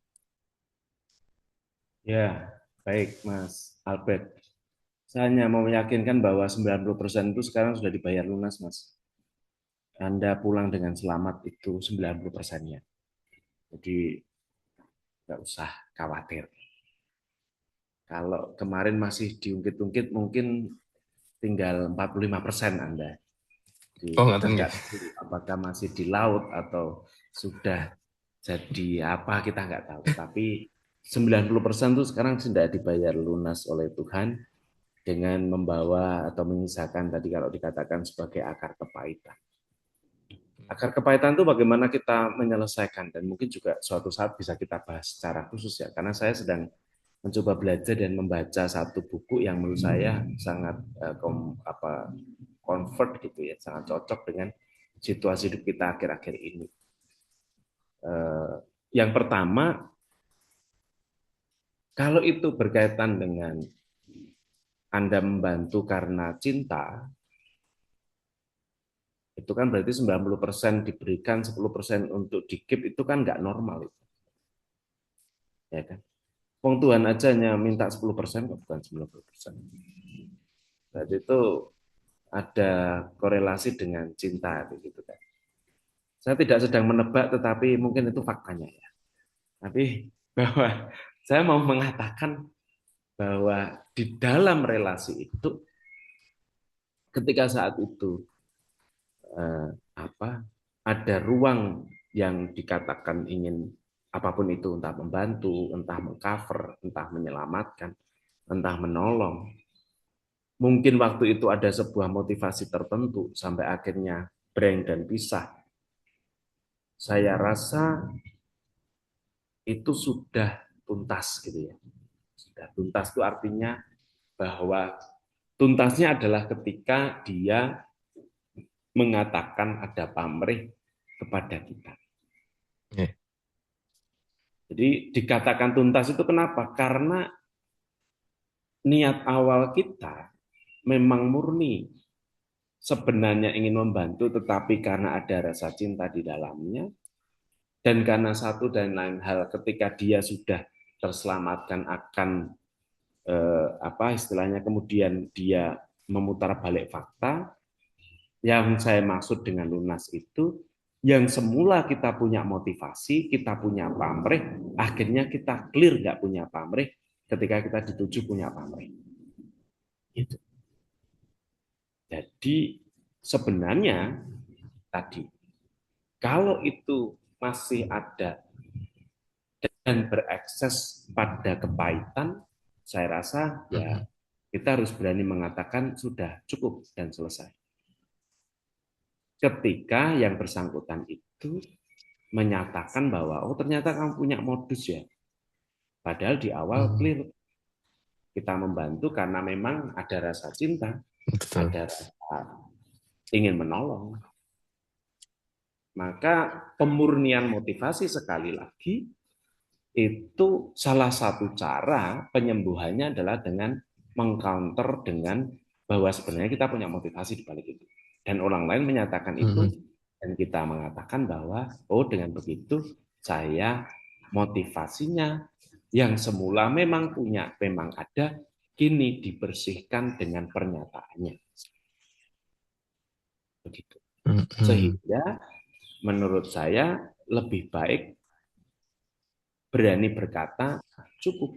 Ya, baik Mas Albert. Saya hanya mau meyakinkan bahwa 90% itu sekarang sudah dibayar lunas, Mas. Anda pulang dengan selamat itu 90%-nya. Jadi nggak usah khawatir. Kalau kemarin masih diungkit-ungkit mungkin tinggal 45% Anda. Jadi Oh, kita ngoten nggak nggih. tahu apakah masih di laut atau sudah jadi apa, kita nggak tahu. Tapi 90% itu sekarang sudah dibayar lunas oleh Tuhan dengan membawa atau menyisakan tadi kalau dikatakan sebagai akar kepahitan. Akar kepahitan itu bagaimana kita menyelesaikan, dan mungkin juga suatu saat bisa kita bahas secara khusus ya, karena saya sedang mencoba belajar dan membaca satu buku yang menurut saya sangat convert gitu ya, sangat cocok dengan situasi hidup kita akhir-akhir ini. Yang pertama, kalau itu berkaitan dengan Anda membantu karena cinta, itu kan berarti 90% diberikan, 10% untuk di-keep, itu kan nggak normal. Ya kan? Wong Tuhan aja hanya minta 10%, bukan 90%. Berarti itu ada korelasi dengan cinta, begitu kan. Saya tidak sedang menebak, tetapi mungkin itu faktanya ya. Tapi bahwa saya mau mengatakan bahwa di dalam relasi itu, ketika saat itu ada ruang yang dikatakan ingin apapun itu, entah membantu, entah mengcover, entah menyelamatkan, entah menolong. Mungkin waktu itu ada sebuah motivasi tertentu sampai akhirnya break dan pisah. Saya rasa itu sudah tuntas gitu ya. Sudah tuntas itu artinya bahwa tuntasnya adalah ketika dia mengatakan ada pamrih kepada kita. Yeah. Jadi dikatakan tuntas itu kenapa? Karena niat awal kita memang murni. Sebenarnya ingin membantu, tetapi karena ada rasa cinta di dalamnya, dan karena satu dan lain hal ketika dia sudah terselamatkan akan istilahnya kemudian dia memutar balik fakta. Yang saya maksud dengan lunas itu, yang semula kita punya motivasi, kita punya pamrih, akhirnya kita clear nggak punya pamrih ketika kita dituju punya pamrih. Gitu. Jadi sebenarnya tadi, kalau itu masih ada dan berakses pada kepahitan, saya rasa ya kita harus berani mengatakan sudah cukup dan selesai. Ketika yang bersangkutan itu menyatakan bahwa oh ternyata kamu punya modus ya, padahal di awal clear kita membantu karena memang ada rasa cinta, Betul. ada rasa ingin menolong. Maka pemurnian motivasi sekali lagi itu salah satu cara penyembuhannya adalah dengan mengcounter dengan bahwa sebenarnya kita punya motivasi di balik itu. Dan orang lain menyatakan itu, dan kita mengatakan bahwa oh dengan begitu saya motivasinya yang semula memang ada, kini dibersihkan dengan pernyataannya. Begitu. Sehingga menurut saya lebih baik berani berkata cukup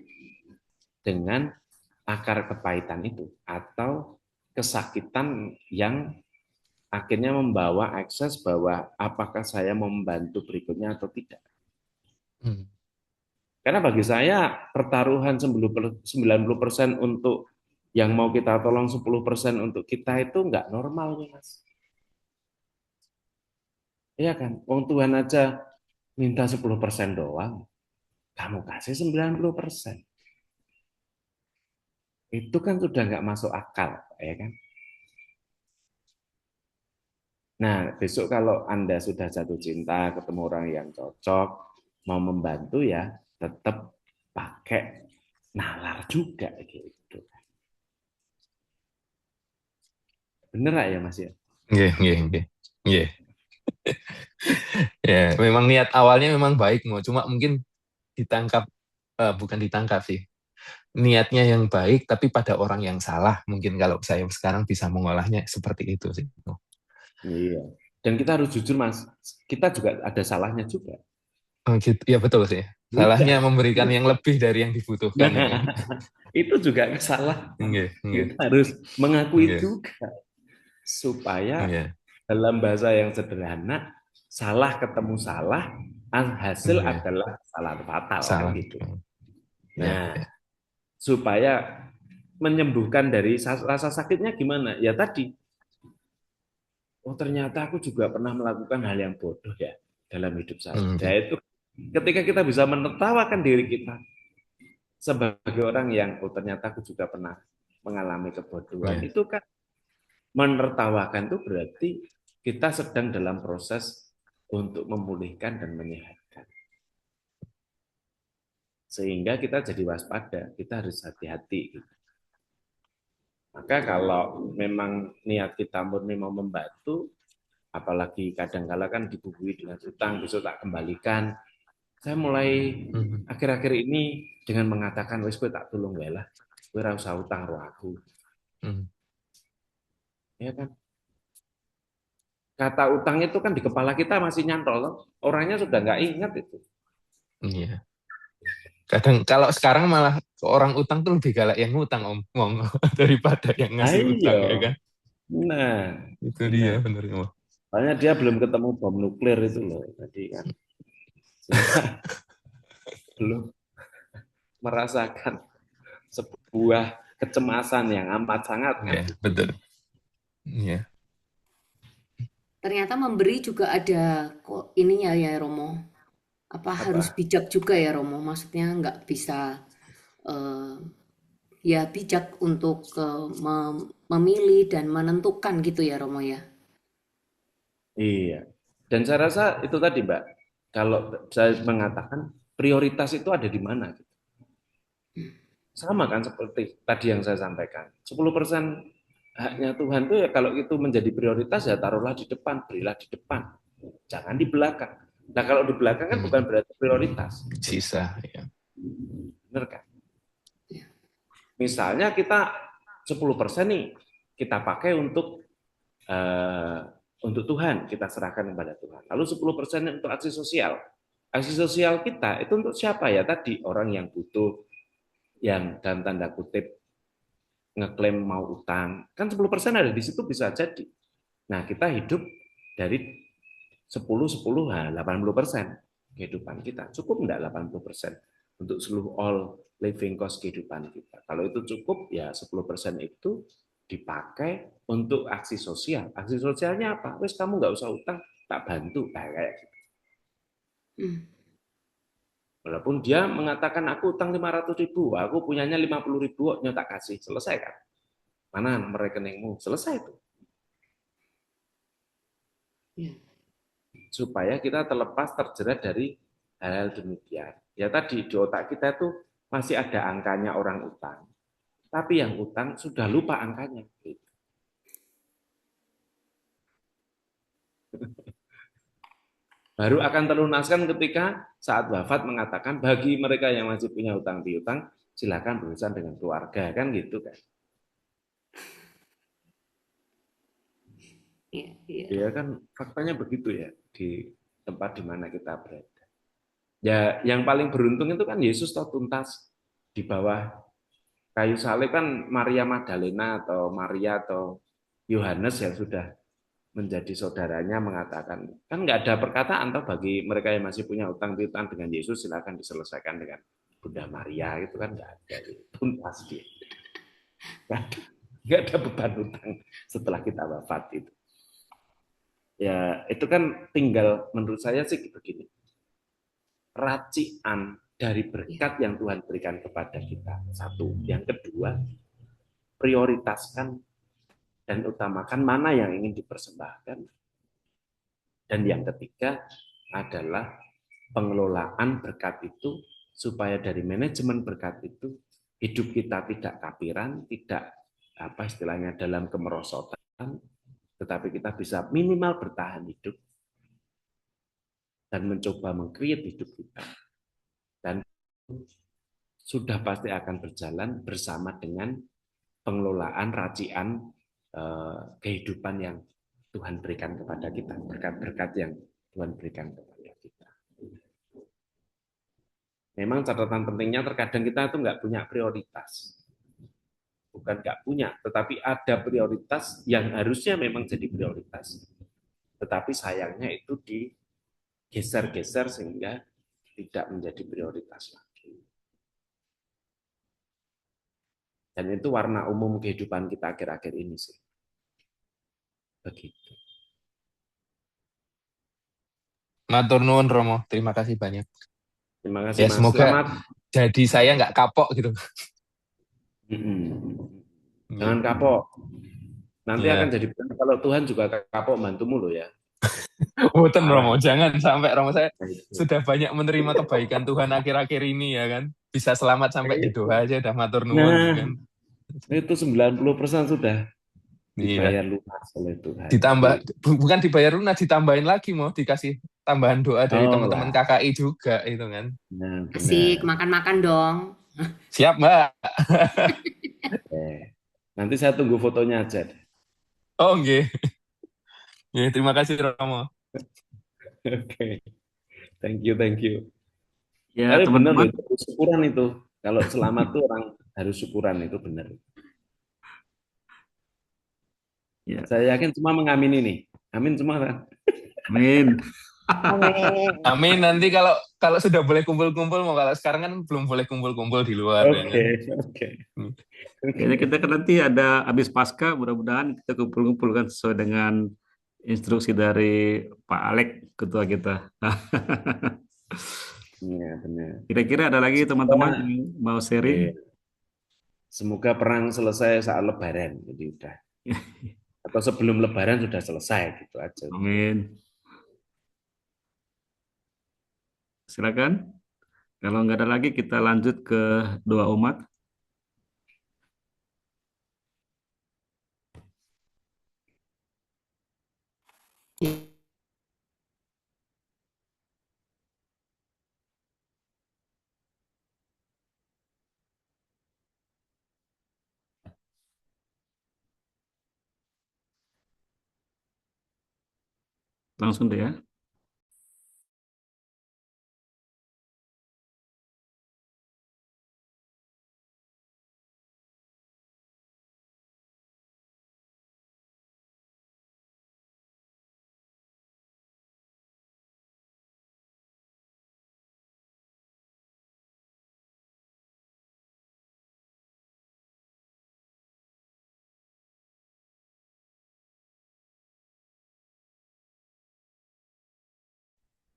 dengan akar kepahitan itu atau kesakitan yang akhirnya membawa akses bahwa apakah saya membantu berikutnya atau tidak. Karena bagi saya pertaruhan 90% untuk yang mau kita tolong 10% untuk kita itu nggak normal nih, Mas. Iya kan? Wong Tuhan aja minta 10% doang, kamu kasih 90%. Itu kan sudah nggak masuk akal, ya kan? Nah, besok kalau Anda sudah jatuh cinta, ketemu orang yang cocok, mau membantu ya, tetap pakai nalar juga gitu. Bener nggak ya, Mas ya? Nggih, nggih, nggih. Nggih. Ya, memang niat awalnya memang baik, cuma mungkin ditangkap, bukan ditangkap sih. Niatnya yang baik, tapi pada orang yang salah. Mungkin kalau saya sekarang bisa mengolahnya seperti itu sih. Iya. Dan kita harus jujur, Mas. Kita juga ada salahnya juga. Oh, gitu. Ya betul sih. Salahnya memberikan yang lebih dari yang dibutuhkan. Nah, itu juga kesalahan. Nggih, nggih. Kita harus mengakui Nggih. juga. Supaya Nggih. dalam bahasa yang sederhana, salah ketemu salah, hasil Nggih. adalah salah fatal. Salah. Kan gitu. Ya, Nah, ya. supaya menyembuhkan dari rasa sakitnya gimana? Ya tadi, oh ternyata aku juga pernah melakukan hal yang bodoh ya dalam hidup saya. Nah itu ketika kita bisa menertawakan diri kita sebagai orang yang, oh ternyata aku juga pernah mengalami kebodohan, itu kan menertawakan itu berarti kita sedang dalam proses untuk memulihkan dan menyehatkan. Sehingga kita jadi waspada, kita harus hati-hati. Maka kalau memang niat kita murni mau membantu, apalagi kadang-kala kan dibubuhi dengan utang, besok tak kembalikan. Saya mulai akhir-akhir ini dengan mengatakan, wis kowe tak tulung wae lah, kowe ora usah utang karo aku. Ya kan? Kata utang itu kan di kepala kita masih nyantol, orangnya sudah nggak ingat itu. Iya. Kadang kalau sekarang malah orang utang tuh lebih galak yang ngutang ngomong daripada yang ngasih utang ya kan. Nah, itu dia benar. Soalnya dia belum ketemu bom nuklir itu loh tadi kan. Belum merasakan sebuah kecemasan yang amat sangat kan. Betul. Iya. Ternyata memberi juga ada kok ininya ya Romo. Apa harus bijak juga ya Romo? Maksudnya nggak bisa ya bijak untuk memilih dan menentukan gitu ya Romo ya. Iya. Dan saya rasa itu tadi Mbak, kalau saya mengatakan prioritas itu ada di mana? Sama kan seperti tadi yang saya sampaikan. 10% haknya Tuhan itu ya kalau itu menjadi prioritas ya taruhlah di depan, berilah di depan. Jangan di belakang. Nah kalau di belakang kan bukan berarti prioritas. Sisa, ya. Benar kan? Misalnya kita 10% nih kita pakai untuk Tuhan, kita serahkan kepada Tuhan. Lalu 10% untuk aksi sosial. Aksi sosial kita itu untuk siapa ya tadi? Orang yang butuh, yang dalam tanda kutip ngeklaim mau utang. Kan 10% ada di situ bisa jadi. Nah, kita hidup dari 10, 80% kehidupan kita. Cukup enggak 80% untuk seluruh all living cost kehidupan kita? Kalau itu cukup, ya 10% itu dipakai untuk aksi sosial. Aksi sosialnya apa? Wes kamu nggak usah utang, tak bantu. Nah, kayak gitu. Walaupun dia mengatakan aku utang 500.000, aku punyanya 50.000, tak kasih, selesai kan? Mana nomor rekeningmu? Selesai itu. Supaya kita terlepas terjerat dari hal-hal demikian. Ya tadi di otak kita itu masih ada angkanya orang utang. Tapi yang utang sudah lupa angkanya. Baru akan terlunaskan ketika saat wafat mengatakan bagi mereka yang masih punya utang piutang, silakan berurusan dengan keluarga, kan gitu kan. Ya kan faktanya begitu ya di tempat di mana kita berada. Ya yang paling beruntung itu kan Yesus tahu tuntas di bawah kayu salib kan Maria Magdalena atau Maria atau Yohanes yang sudah menjadi saudaranya mengatakan, kan nggak ada perkataan toh bagi mereka yang masih punya utang piutang dengan Yesus, silakan diselesaikan dengan Bunda Maria, itu kan nggak ada, tuntas dia, nggak ada beban utang setelah kita wafat itu. Ya itu kan tinggal menurut saya sih begini, racian dari berkat yang Tuhan berikan kepada kita, satu. Yang kedua, prioritaskan dan utamakan mana yang ingin dipersembahkan. Dan yang ketiga adalah pengelolaan berkat itu supaya dari manajemen berkat itu hidup kita tidak kapiran, tidak apa istilahnya dalam kemerosotan, tetapi kita bisa minimal bertahan hidup dan mencoba meng-create hidup kita. Dan sudah pasti akan berjalan bersama dengan pengelolaan racian kehidupan yang Tuhan berikan kepada kita, berkat-berkat yang Tuhan berikan kepada kita. Memang catatan pentingnya terkadang kita itu nggak punya prioritas. Bukan nggak punya, tetapi ada prioritas yang harusnya memang jadi prioritas. Tetapi sayangnya itu digeser-geser sehingga tidak menjadi prioritas lagi. Dan itu warna umum kehidupan kita akhir-akhir ini sih. Begitu. Matur nuwun Romo, terima kasih banyak. Terima kasih Ya Mas. semoga Selamat. jadi saya nggak kapok gitu. Jangan kapok. Nanti Iya. akan jadi kalau Tuhan juga kapok bantumu loh ya. Boten Romo, jangan sampai Romo, saya Nah, itu. sudah banyak menerima kebaikan Tuhan akhir-akhir ini ya kan. Bisa selamat sampai di Doha aja udah matur nuwun Nah, kan. itu 90% sudah dibayar Iya. lunas oleh Tuhan. Ditambah, bukan dibayar lunas, ditambahin lagi mau dikasih tambahan doa dari Oh, teman-teman lah. KKI juga itu kan. Nah, Asik, benar. makan-makan dong. Siap Mbak. Nanti saya tunggu fotonya aja. Oh nggih. Ya, terima kasih Romo. Oke. Thank you. Ya, Tapi benar teman-teman. loh, itu syukuran itu. Kalau selamat tuh orang harus syukuran, itu benar. Ya. Saya yakin semua mengamini nih. Amin semua kan? Amin. Amin. Amin, nanti kalau sudah boleh kumpul-kumpul, mau kalau sekarang kan belum boleh kumpul-kumpul di luar. Oke. Kayaknya kita kan nanti ada habis pasca, mudah-mudahan kita kumpul-kumpul kan sesuai dengan instruksi dari Pak Alek, ketua kita. Iya, benar. Kira-kira ada lagi teman-teman yang mau sharing? Semoga perang selesai saat Lebaran, jadi udah. Atau sebelum Lebaran sudah selesai, gitu aja. Amin. Silakan. Kalau nggak ada lagi, kita lanjut ke doa umat. Langsung deh ya.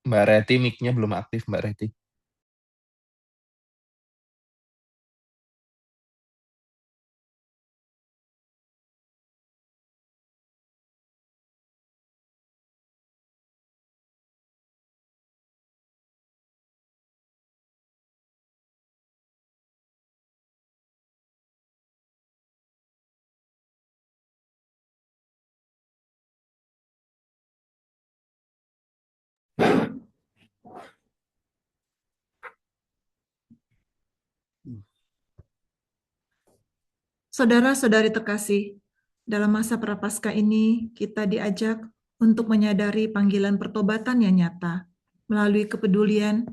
Mbak Reti, mic-nya belum aktif Mbak Reti. Saudara-saudari terkasih, dalam masa Prapaskah ini kita diajak untuk menyadari panggilan pertobatan yang nyata melalui kepedulian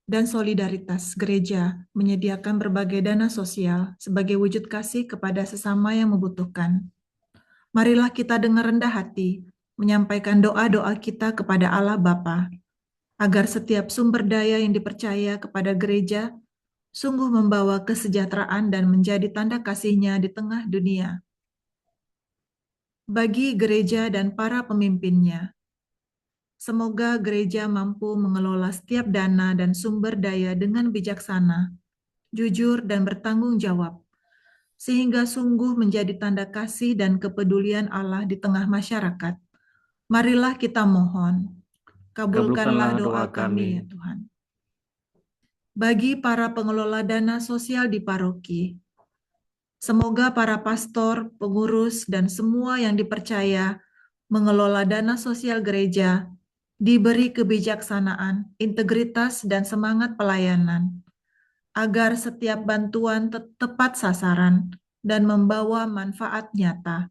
dan solidaritas gereja menyediakan berbagai dana sosial sebagai wujud kasih kepada sesama yang membutuhkan. Marilah kita dengan rendah hati menyampaikan doa-doa kita kepada Allah Bapa, agar setiap sumber daya yang dipercaya kepada gereja sungguh membawa kesejahteraan dan menjadi tanda kasih-Nya di tengah dunia. Bagi gereja dan para pemimpinnya, semoga gereja mampu mengelola setiap dana dan sumber daya dengan bijaksana, jujur, dan bertanggung jawab, sehingga sungguh menjadi tanda kasih dan kepedulian Allah di tengah masyarakat. Marilah kita mohon, kabulkanlah doa kami, ya Tuhan. Bagi para pengelola dana sosial di paroki, semoga para pastor, pengurus, dan semua yang dipercaya mengelola dana sosial gereja diberi kebijaksanaan, integritas, dan semangat pelayanan, agar setiap bantuan tepat sasaran dan membawa manfaat nyata.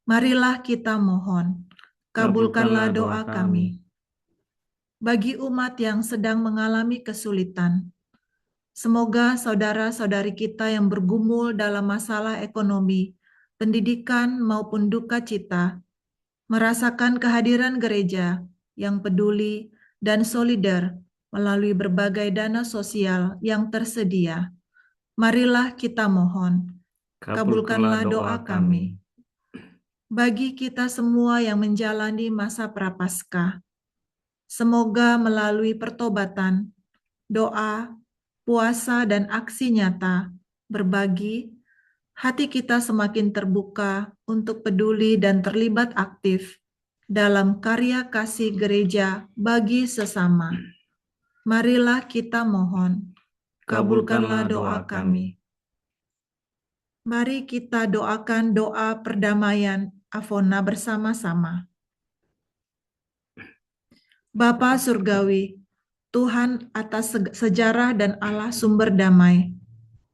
Marilah kita mohon, kabulkanlah doa kami. Bagi umat yang sedang mengalami kesulitan, semoga saudara-saudari kita yang bergumul dalam masalah ekonomi, pendidikan, maupun duka cita, merasakan kehadiran gereja yang peduli dan solider melalui berbagai dana sosial yang tersedia. Marilah kita mohon, kabulkanlah doa kami. Bagi kita semua yang menjalani masa prapaskah, semoga melalui pertobatan, doa, puasa, dan aksi nyata berbagi, hati kita semakin terbuka untuk peduli dan terlibat aktif dalam karya kasih gereja bagi sesama. Marilah kita mohon, kabulkanlah doa kami. Mari kita doakan doa perdamaian Avona bersama-sama. Bapa Surgawi, Tuhan atas sejarah dan Allah sumber damai,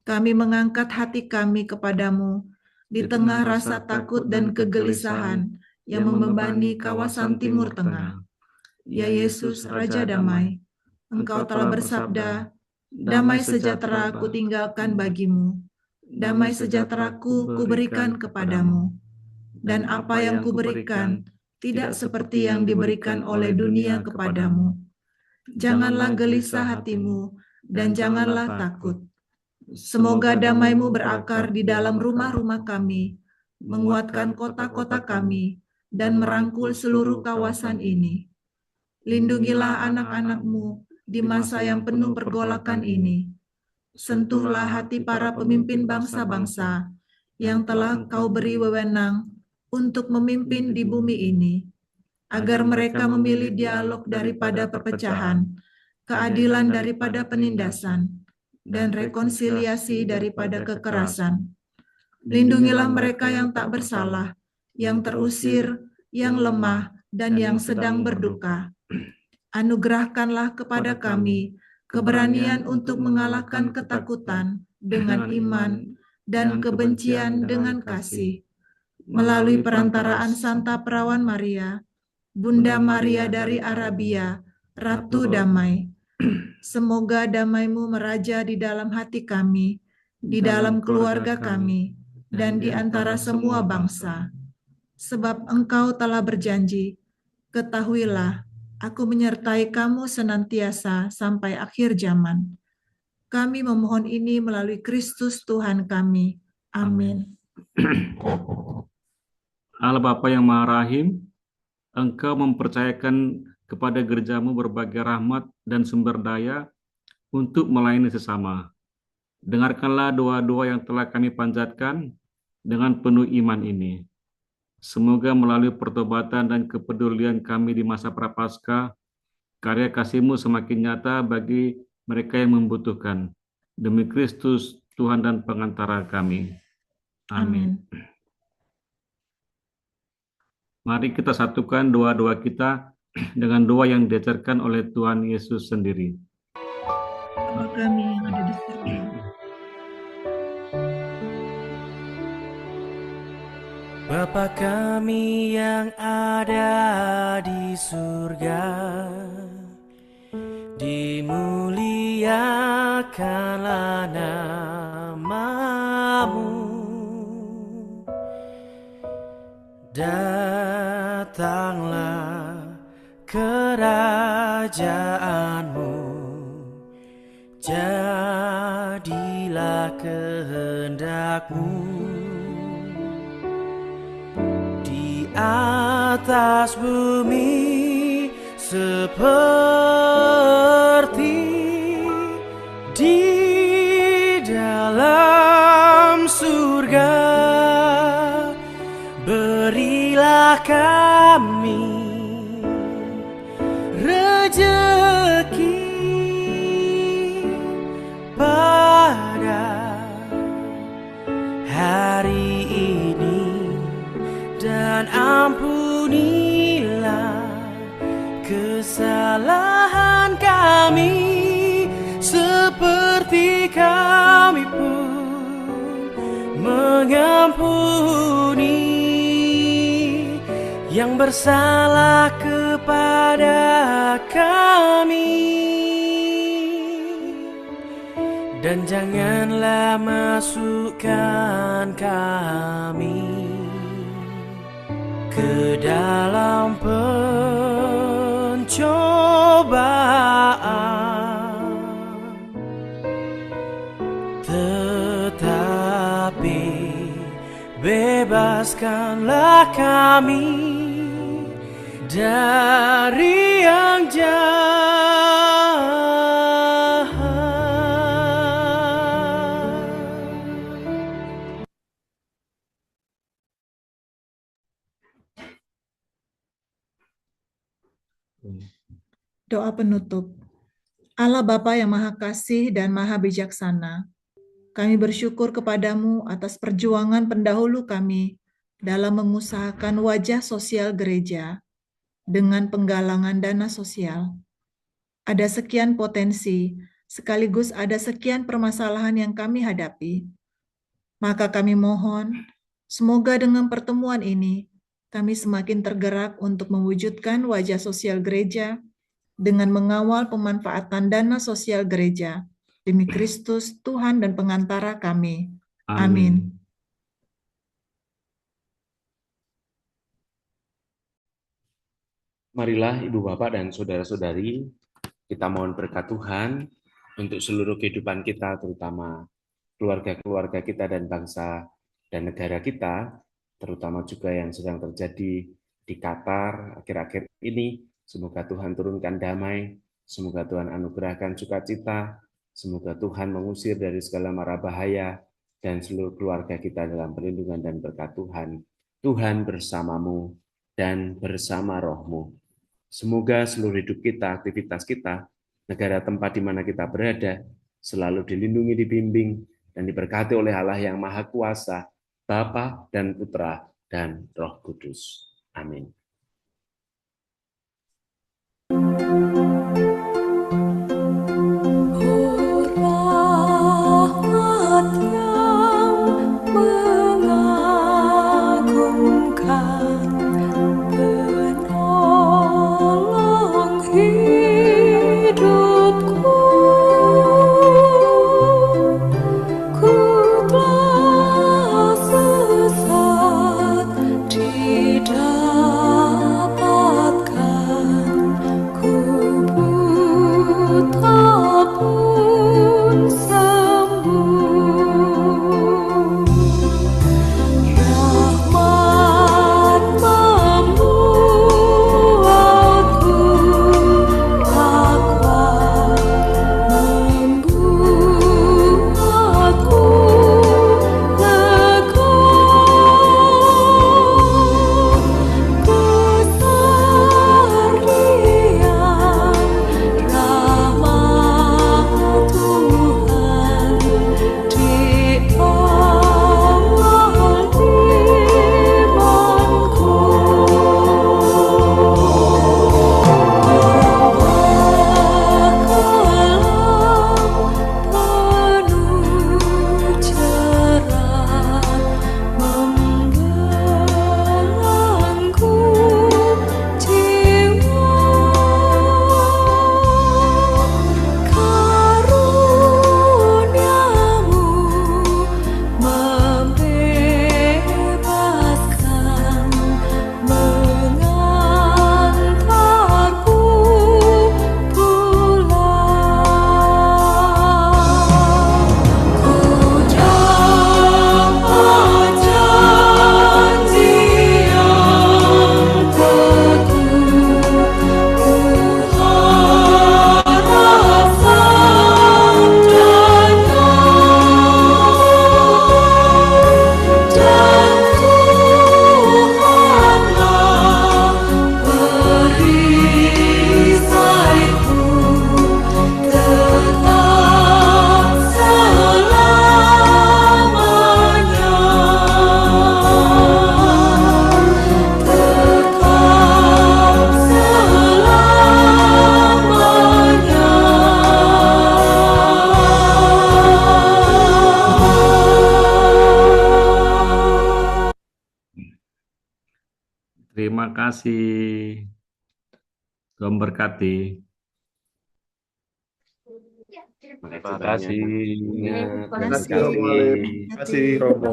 kami mengangkat hati kami kepadamu di tengah rasa takut dan kegelisahan yang membebani kawasan Timur Tengah. Ya Yesus, Raja Damai, Engkau telah bersabda, damai sejahtera kutinggalkan bagimu, damai sejahteraku kuberikan kepadamu. Dan apa yang kuberikan tidak seperti yang diberikan oleh dunia kepadamu. Janganlah gelisah hatimu dan janganlah takut. Semoga damai-Mu berakar di dalam rumah-rumah kami, menguatkan kota-kota kami, dan merangkul seluruh kawasan ini. Lindungilah anak-anak-Mu di masa yang penuh pergolakan ini. Sentuhlah hati para pemimpin bangsa-bangsa yang telah Kau beri wewenang untuk memimpin di bumi ini, agar mereka memilih dialog daripada perpecahan, keadilan daripada penindasan, dan rekonsiliasi daripada kekerasan. Lindungilah mereka yang tak bersalah, yang terusir, yang lemah, dan yang sedang berduka. Anugerahkanlah kepada kami keberanian untuk mengalahkan ketakutan dengan iman dan kebencian dengan kasih. Melalui perantaraan Santa Perawan Maria, Bunda Maria dari Arabia, Ratu Damai, semoga damai-Mu meraja di dalam hati kami, di dalam keluarga kami, dan di antara semua bangsa. Sebab Engkau telah berjanji, ketahuilah, aku menyertai kamu senantiasa sampai akhir zaman. Kami memohon ini melalui Kristus Tuhan kami. Amin. Allah Bapa yang Maha Rahim, Engkau mempercayakan kepada gereja-Mu berbagai rahmat dan sumber daya untuk melayani sesama. Dengarkanlah doa-doa yang telah kami panjatkan dengan penuh iman ini. Semoga melalui pertobatan dan kepedulian kami di masa prapaskah, karya kasih-Mu semakin nyata bagi mereka yang membutuhkan. Demi Kristus, Tuhan dan pengantara kami. Amin. Mari kita satukan doa-doa kita dengan doa yang diajarkan oleh Tuhan Yesus sendiri. Bapa kami yang ada di surga, Bapa kami yang ada di surga, dimuliakanlah nama-Mu, datanglah kerajaanmu, jadilah kehendakmu di atas bumi seperti di dalam surga. Berilah kami rezeki pada hari ini, dan ampunilah kesalahan kami seperti kami pun mengampuni yang bersalah kepada kami, dan janganlah masukkan kami ke dalam pencobaan, tetapi bebaskanlah kami dari yang jahat. Doa penutup. Allah Bapa yang Maha Kasih dan Maha Bijaksana, kami bersyukur kepadamu atas perjuangan pendahulu kami dalam mengusahakan wajah sosial gereja dengan penggalangan dana sosial. Ada sekian potensi, sekaligus ada sekian permasalahan yang kami hadapi. Maka kami mohon, semoga dengan pertemuan ini, kami semakin tergerak untuk mewujudkan wajah sosial gereja dengan mengawal pemanfaatan dana sosial gereja, demi Kristus, Tuhan dan pengantara kami. Amin. Marilah Ibu Bapak dan Saudara-saudari, kita mohon berkat Tuhan untuk seluruh kehidupan kita, terutama keluarga-keluarga kita dan bangsa dan negara kita, terutama juga yang sedang terjadi di Qatar akhir-akhir ini. Semoga Tuhan turunkan damai, semoga Tuhan anugerahkan sukacita, semoga Tuhan mengusir dari segala mara bahaya, dan seluruh keluarga kita dalam perlindungan dan berkat Tuhan. Tuhan bersamamu dan bersama rohmu. Semoga seluruh hidup kita, aktivitas kita, negara tempat di mana kita berada, selalu dilindungi, dibimbing, dan diberkati oleh Allah yang Maha Kuasa, Bapa dan Putra dan Roh Kudus. Amin. Didapatkan ku Terima kasih. Tuhan berkati. Terima kasih. Terima kasih. Romo Alip. Terima kasih Romo.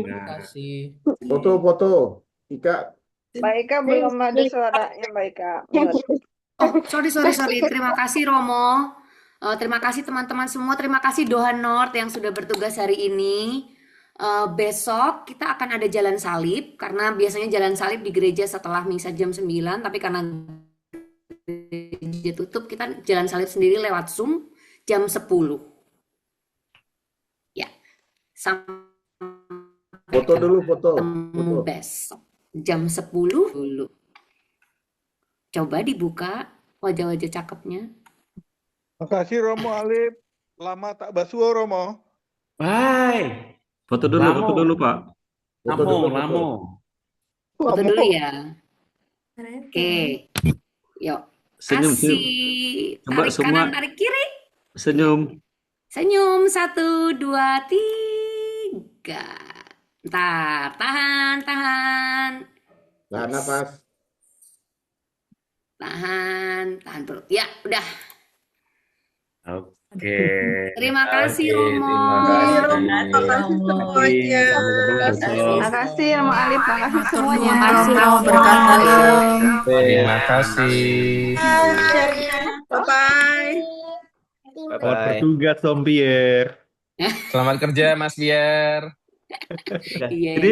Terima kasih. Foto. Ika. Mbak Ika belum ada suaranya, Mbak Ika. Oh, sorry. Terima kasih Romo. Terima kasih teman-teman semua. Terima kasih Doha North yang sudah bertugas hari ini. Besok kita akan ada jalan salib, karena biasanya jalan salib di gereja setelah misa jam 9, tapi karena gereja tutup, kita jalan salib sendiri lewat Zoom jam 10. Ya, sampai Foto dulu, foto. ketemu besok jam 10 dulu. Coba dibuka wajah-wajah cakepnya. Makasih Romo Alip. Lama tak basuh Romo. Bye. Foto dulu, Pak. Lamo. Foto dulu ya. Oke. Yuk. Senyum. Kasih. Coba Tarik semua. kanan, tarik kiri. Senyum. Senyum. 1, 2, 3. Ntar. Tahan. Tahan nafas. Tahan perut. Ya, udah. Oke. Terima kasih Romo. Terima kasih Romo Alip, terima kasih semuanya. Terima kasih Romo, berkati. Terima kasih. Bye-bye. Selamat bertugas Om Pierre. Selamat kerja Mas Biar. Iya. Ini